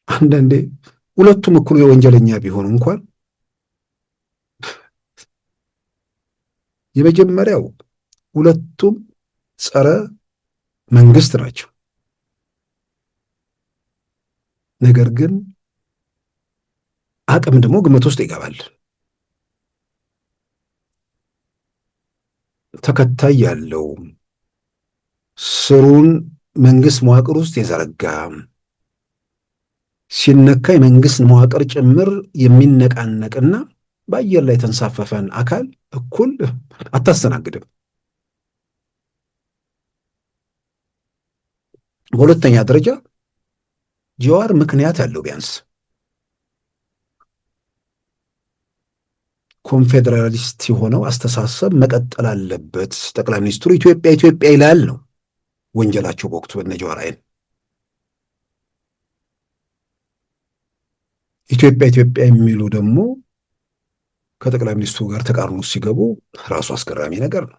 አንዳንዴ ሁለቱም እኩል የወንጀለኛ ቢሆኑ እንኳን የመጀመሪያው ሁለቱም ጸረ መንግስት ናቸው። ነገር ግን አቅም ደግሞ ግምት ውስጥ ይገባል። ተከታይ ያለው ስሩን መንግስት መዋቅር ውስጥ የዘረጋ ሲነካ የመንግስት መዋቅር ጭምር የሚነቃነቅና በአየር ላይ የተንሳፈፈን አካል እኩል አታስተናግድም። በሁለተኛ ደረጃ ጀዋር ምክንያት ያለው ቢያንስ ኮንፌዴራሊስት የሆነው አስተሳሰብ መቀጠል አለበት። ጠቅላይ ሚኒስትሩ ኢትዮጵያ ኢትዮጵያ ይላል ነው ወንጀላቸው በወቅቱ በነ ጀዋር አይን። ኢትዮጵያ ኢትዮጵያ የሚሉ ደግሞ ከጠቅላይ ሚኒስትሩ ጋር ተቃርኖ ሲገቡ ራሱ አስገራሚ ነገር ነው።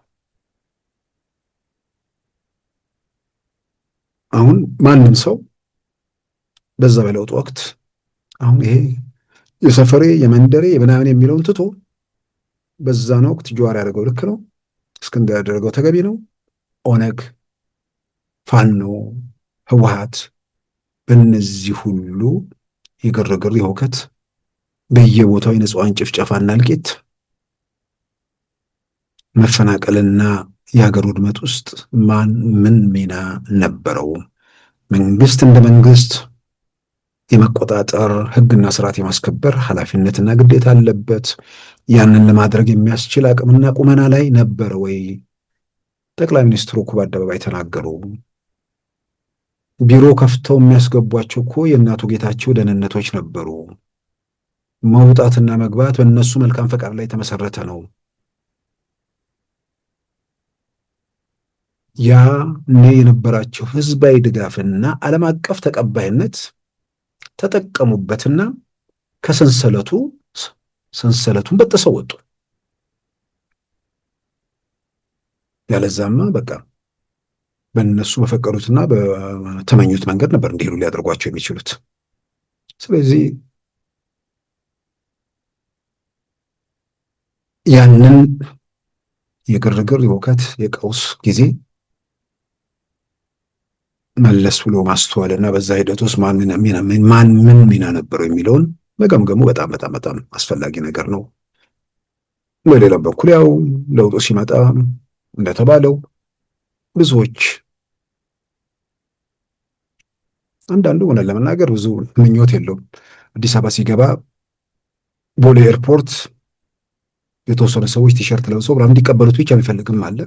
አሁን ማንም ሰው በዛ በለውጥ ወቅት አሁን ይሄ የሰፈሬ የመንደሬ የምናምን የሚለውን ትቶ በዛን ወቅት ጀዋር ያደረገው ልክ ነው፣ እስክንድር ያደረገው ተገቢ ነው። ኦነግ፣ ፋኖ፣ ህወሓት በእነዚህ ሁሉ የግርግር የሁከት በየቦታው የንጹሐን ጭፍጨፋና እልቂት መፈናቀልና የሀገር ውድመት ውስጥ ማን ምን ሚና ነበረው? መንግስት እንደ መንግስት የመቆጣጠር ህግና ስርዓት የማስከበር ኃላፊነትና ግዴታ አለበት። ያንን ለማድረግ የሚያስችል አቅምና ቁመና ላይ ነበረ ወይ? ጠቅላይ ሚኒስትሩ እኮ በአደባባይ ተናገሩ። ቢሮ ከፍተው የሚያስገቧቸው እኮ የእናቱ ጌታቸው ደህንነቶች ነበሩ። መውጣትና መግባት በእነሱ መልካም ፈቃድ ላይ የተመሰረተ ነው። ያኔ የነበራቸው ህዝባዊ ድጋፍና ዓለም አቀፍ ተቀባይነት ተጠቀሙበትና ሰንሰለቱን በጥሰው ወጡ። ያለዛማ በቃ በእነሱ በፈቀዱትና በተመኙት መንገድ ነበር እንዲሄዱ ሊያደርጓቸው የሚችሉት። ስለዚህ ያንን የግርግር የሁከት የቀውስ ጊዜ መለስ ብሎ ማስተዋልና በዛ ሂደት ውስጥ ማን ምን ሚና ነበረው የሚለውን መገምገሙ በጣም በጣም በጣም አስፈላጊ ነገር ነው። በሌላ በኩል ያው ለውጡ ሲመጣ እንደተባለው ብዙዎች አንዳንዱ ሆነ ለመናገር ብዙ ምኞት የለውም። አዲስ አበባ ሲገባ ቦሌ ኤርፖርት የተወሰኑ ሰዎች ቲሸርት ለብሰው ብራም እንዲቀበሉት ብቻ የሚፈልግም አለ።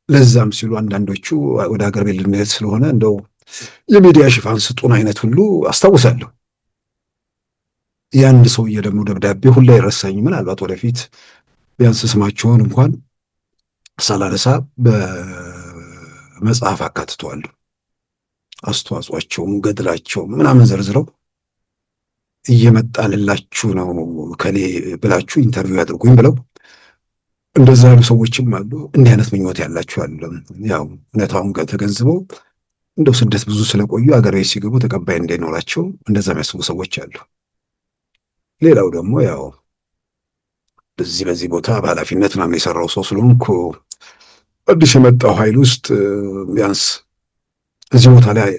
ለዛም ሲሉ አንዳንዶቹ ወደ ሀገር ቤት ልንሄድ ስለሆነ እንደው የሚዲያ ሽፋን ስጡን አይነት ሁሉ አስታውሳለሁ። የአንድ ሰውዬ ደግሞ ደብዳቤ ሁላ አይረሳኝ። ምናልባት ወደፊት ቢያንስ ስማቸውን እንኳን ሳላነሳ በመጽሐፍ አካትተዋል። አስተዋጽኦአቸውም ገድላቸውም ምናምን ዘርዝረው እየመጣልላችሁ ነው ከሌ ብላችሁ ኢንተርቪው ያድርጉኝ ብለው እንደዛ ያሉ ሰዎችም አሉ። እንዲህ አይነት ምኞት ያላችሁ አሉ። ያው እውነታውን ተገንዝበው እንደው ስደት ብዙ ስለቆዩ አገር ቤት ሲገቡ ተቀባይ እንዳይኖራቸው እንደዛ የሚያስቡ ሰዎች አሉ። ሌላው ደግሞ ያው በዚህ ቦታ በኃላፊነት ምናምን የሰራው ሰው ስለሆንኩ አዲስ የመጣው ኃይል ውስጥ ቢያንስ እዚህ ቦታ ላይ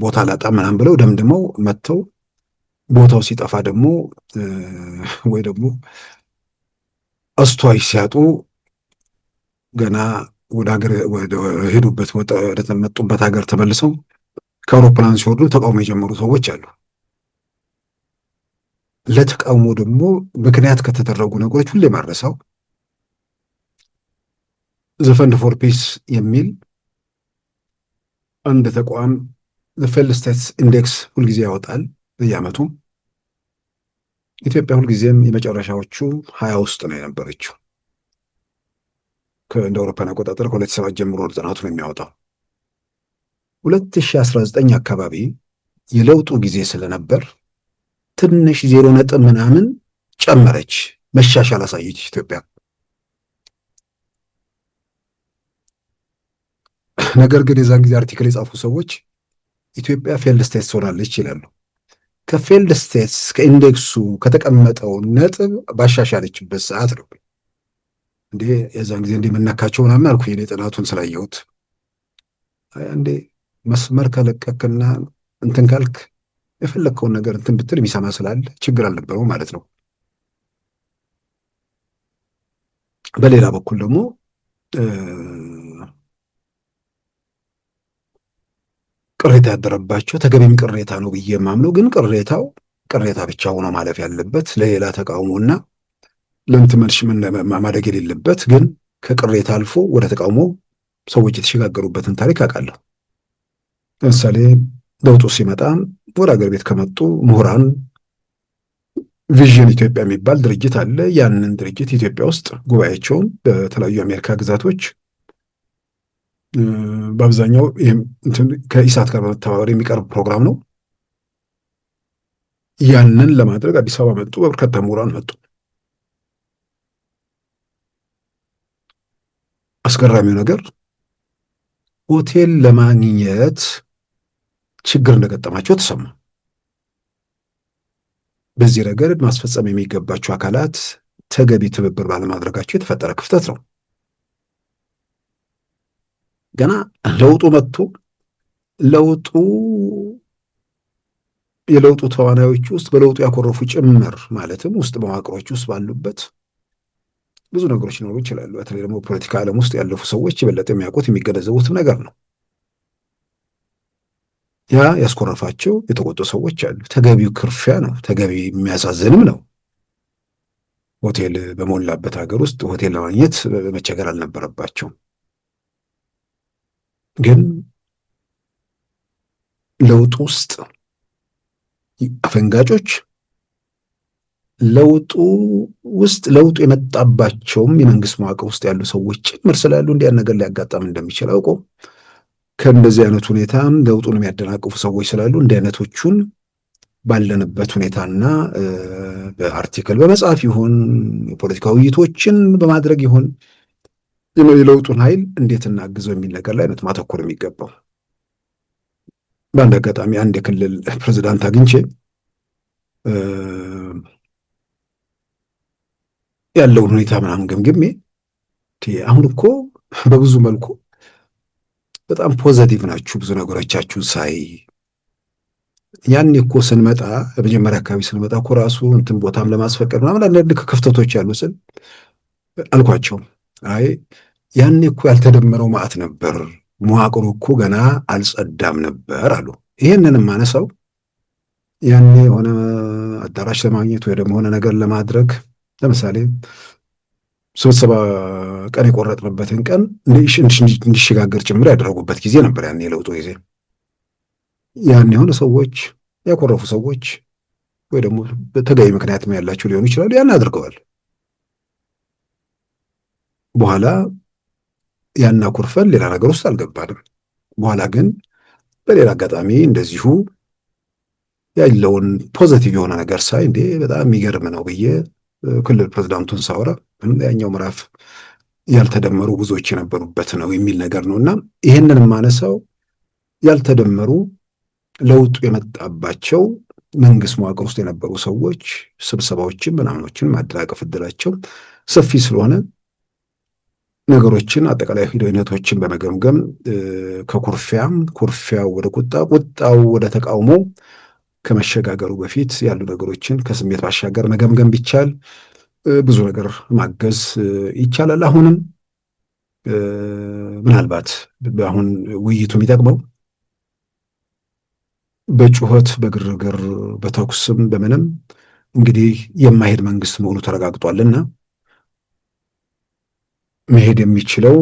ቦታ አላጣም ምናምን ብለው ደምድመው መጥተው ቦታው ሲጠፋ ደግሞ ወይ ደግሞ አስተዋይ ሲያጡ ገና ወደ ሄዱበት ወደ መጡበት ሀገር ተመልሰው ከአውሮፕላን ሲወርዱ ተቃውሞ የጀመሩ ሰዎች አሉ። ለተቃውሞ ደግሞ ምክንያት ከተደረጉ ነገሮች ሁሌ ማረሳው ዘ ፈንድ ፎር ፒስ የሚል አንድ ተቋም ፌልድ ስቴትስ ኢንዴክስ ሁልጊዜ ያወጣል በየዓመቱ። ኢትዮጵያ ሁልጊዜም የመጨረሻዎቹ 20 ውስጥ ነው የነበረችው። እንደ አውሮፓውያን አቆጣጠር ከ2007 ጀምሮ ጥናቱ ነው የሚያወጣው። 2019 አካባቢ የለውጡ ጊዜ ስለነበር ትንሽ 0 ነጥብ ምናምን ጨመረች፣ መሻሻል አሳየች ኢትዮጵያ። ነገር ግን የዛን ጊዜ አርቲክል የጻፉ ሰዎች ኢትዮጵያ ፌልድ ስቴትስ ሆናለች ይላሉ። ከፌልድ ስቴትስ ከኢንዴክሱ ከተቀመጠው ነጥብ ባሻሻለችበት ሰዓት ነው እንዴ የዛን ጊዜ እንደምነካቸው ምናምን አልኩኝ እኔ ጥናቱን ስላየሁት። አንዴ መስመር ከለቀቅና እንትን ካልክ የፈለግከውን ነገር እንትን ብትል የሚሰማ ስላለ ችግር አልነበረው ማለት ነው። በሌላ በኩል ደግሞ ቅሬታ ያደረባቸው ተገቢም ቅሬታ ነው ብዬ የማምነው ግን ቅሬታው ቅሬታ ብቻ ሆኖ ማለፍ ያለበት ለሌላ ተቃውሞና ለእንትን መልስ ማደግ የሌለበት ግን ከቅሬታ አልፎ ወደ ተቃውሞ ሰዎች የተሸጋገሩበትን ታሪክ አውቃለሁ። ለምሳሌ ለውጡ ሲመጣ ወደ ሀገር ቤት ከመጡ ምሁራን ቪዥን ኢትዮጵያ የሚባል ድርጅት አለ። ያንን ድርጅት ኢትዮጵያ ውስጥ ጉባኤያቸውን በተለያዩ የአሜሪካ ግዛቶች በአብዛኛው ከኢሳት ጋር በመተባበር የሚቀርብ ፕሮግራም ነው። ያንን ለማድረግ አዲስ አበባ መጡ፣ በርካታ ምሁራን መጡ። አስገራሚው ነገር ሆቴል ለማግኘት ችግር እንደገጠማቸው ተሰማ። በዚህ ረገድ ማስፈጸም የሚገባቸው አካላት ተገቢ ትብብር ባለማድረጋቸው የተፈጠረ ክፍተት ነው። ገና ለውጡ መጥቶ የለውጡ ተዋናዮች ውስጥ በለውጡ ያኮረፉ ጭምር ማለትም ውስጥ መዋቅሮች ውስጥ ባሉበት ብዙ ነገሮች ሊኖሩ ይችላሉ። በተለይ ደግሞ ፖለቲካ ዓለም ውስጥ ያለፉ ሰዎች የበለጠ የሚያውቁት የሚገነዘቡትም ነገር ነው። ያ ያስኮረፋቸው የተቆጡ ሰዎች አሉ። ተገቢው ክርፊያ ነው። ተገቢ የሚያሳዝንም ነው። ሆቴል በሞላበት ሀገር ውስጥ ሆቴል ለማግኘት መቸገር አልነበረባቸውም። ግን ለውጡ ውስጥ አፈንጋጮች ለውጡ የመጣባቸውም የመንግስት መዋቅር ውስጥ ያሉ ሰዎች ጭምር ስላሉ እንዲያ ነገር ሊያጋጣም እንደሚችል አውቆ ከእንደዚህ አይነት ሁኔታ ለውጡን የሚያደናቅፉ ሰዎች ስላሉ እንዲህ አይነቶቹን ባለንበት ሁኔታና በአርቲክል በመጻፍ ይሁን የፖለቲካ ውይይቶችን በማድረግ ይሁን የለውጡን ኃይል እንዴት እናግዘው የሚል ነገር ላይ ነው ማተኮር የሚገባው። በአንድ አጋጣሚ አንድ የክልል ፕሬዝዳንት አግኝቼ ያለውን ሁኔታ ምናምን ገምግሜ አሁን እኮ በብዙ መልኩ በጣም ፖዘቲቭ ናችሁ ብዙ ነገሮቻችሁ ሳይ ያኔ እኮ ስንመጣ በመጀመሪያ አካባቢ ስንመጣ እኮ ራሱ እንትን ቦታም ለማስፈቀድ ምናምን አንዳንድ ክፍተቶች ያሉ ስል አልኳቸው። አይ ያኔ እኮ ያልተደመረው ማዕት ነበር፣ መዋቅሩ እኮ ገና አልጸዳም ነበር አሉ። ይህንንም ማነሳው ያኔ የሆነ አዳራሽ ለማግኘት ወይ ደግሞ የሆነ ነገር ለማድረግ ለምሳሌ ስብሰባ ቀን የቆረጥንበትን ቀን እንዲሸጋገር ጭምር ያደረጉበት ጊዜ ነበር። ያኔ የለውጡ ጊዜ ያን የሆነ ሰዎች ያኮረፉ ሰዎች ወይ ደግሞ በተገቢ ምክንያት ያላቸው ሊሆኑ ይችላሉ። ያን አድርገዋል። በኋላ ያን አኩርፈን ሌላ ነገር ውስጥ አልገባንም። በኋላ ግን በሌላ አጋጣሚ እንደዚሁ ያለውን ፖዘቲቭ የሆነ ነገር ሳይ እንዴ በጣም የሚገርም ነው ብዬ ክልል ፕሬዝዳንቱን ሳወራ ያኛው ምዕራፍ ያልተደመሩ ብዙዎች የነበሩበት ነው የሚል ነገር ነው። እና ይህንን ማነሳው ያልተደመሩ ለውጡ የመጣባቸው መንግስት መዋቅር ውስጥ የነበሩ ሰዎች ስብሰባዎችን ምናምኖችን ማደናቀፍ እድላቸው ሰፊ ስለሆነ ነገሮችን አጠቃላይ ሂደቶችን በመገምገም ከኩርፊያው ወደ ቁጣው ወደ ተቃውሞ ከመሸጋገሩ በፊት ያሉ ነገሮችን ከስሜት ባሻገር መገምገም ቢቻል ብዙ ነገር ማገዝ ይቻላል። አሁንም ምናልባት አሁን ውይይቱ የሚጠቅመው በጩኸት በግርግር በተኩስም በምንም እንግዲህ የማይሄድ መንግስት መሆኑ ተረጋግጧልና መሄድ የሚችለው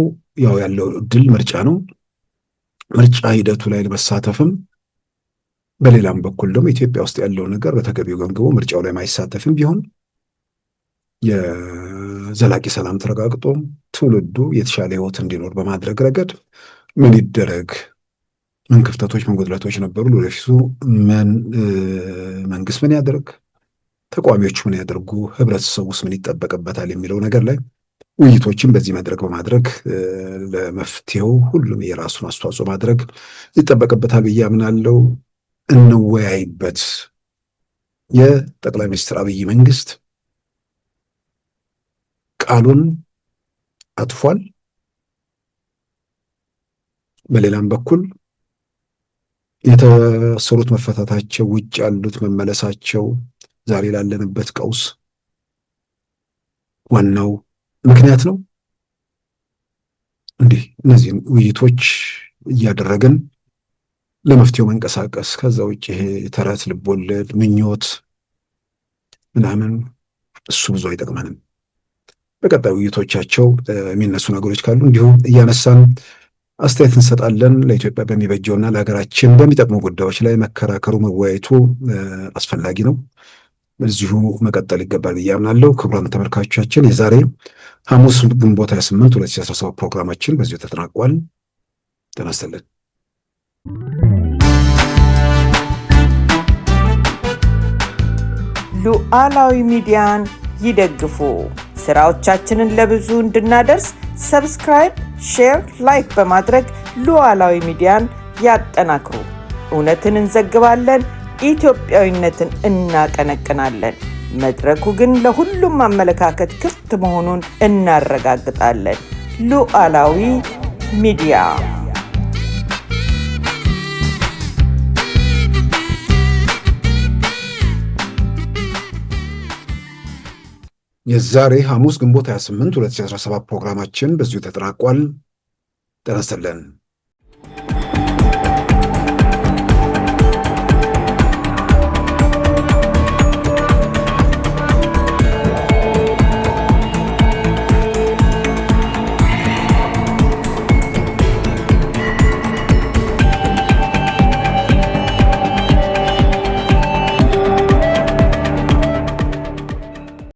ያው ያለው እድል ምርጫ ነው። ምርጫ ሂደቱ ላይ ለመሳተፍም በሌላም በኩል ደግሞ ኢትዮጵያ ውስጥ ያለው ነገር በተገቢው ገምግቦ ምርጫው ላይ ማይሳተፍም ቢሆን የዘላቂ ሰላም ተረጋግጦ ትውልዱ የተሻለ ህይወት እንዲኖር በማድረግ ረገድ ምን ይደረግ፣ ምን ክፍተቶች፣ ምን ጉድለቶች ነበሩ፣ ለወደፊቱ መንግስት ምን ያደርግ፣ ተቃዋሚዎች ምን ያደርጉ፣ ህብረተሰቡ ውስጥ ምን ይጠበቅበታል የሚለው ነገር ላይ ውይይቶችን በዚህ መድረክ በማድረግ ለመፍትሄው ሁሉም የራሱን አስተዋጽኦ ማድረግ ይጠበቅበታል ብዬ አምናለሁ። እንወያይበት። የጠቅላይ ሚኒስትር አብይ መንግስት ቃሉን አጥፏል። በሌላም በኩል የተሰሩት መፈታታቸው፣ ውጭ ያሉት መመለሳቸው ዛሬ ላለንበት ቀውስ ዋናው ምክንያት ነው። እንዲህ እነዚህን ውይይቶች እያደረግን ለመፍትሄው መንቀሳቀስ፣ ከዛ ውጭ ይሄ ተረት ልቦለድ ምኞት ምናምን እሱ ብዙ አይጠቅመንም። በቀጣይ ውይይቶቻቸው የሚነሱ ነገሮች ካሉ እንዲሁም እያነሳን አስተያየት እንሰጣለን። ለኢትዮጵያ በሚበጀውና ለሀገራችን በሚጠቅሙ ጉዳዮች ላይ መከራከሩ መወያየቱ አስፈላጊ ነው። እዚሁ መቀጠል ይገባል ብዬ አምናለሁ። ክቡራን ተመልካቾቻችን የዛሬ ሐሙስ ግንቦት 28 2017 ፕሮግራማችን በዚሁ ተጠናቋል። ጤና ይስጥልን። ሉዓላዊ ሚዲያን ይደግፉ። ስራዎቻችንን ለብዙ እንድናደርስ ሰብስክራይብ፣ ሼር፣ ላይክ በማድረግ ሉዓላዊ ሚዲያን ያጠናክሩ። እውነትን እንዘግባለን፣ ኢትዮጵያዊነትን እናቀነቅናለን። መድረኩ ግን ለሁሉም አመለካከት ክፍት መሆኑን እናረጋግጣለን። ሉዓላዊ ሚዲያ። የዛሬ ሐሙስ ግንቦት 28 2017 ፕሮግራማችን በዚሁ ተጠናቋል። ጤና ይስጥልን።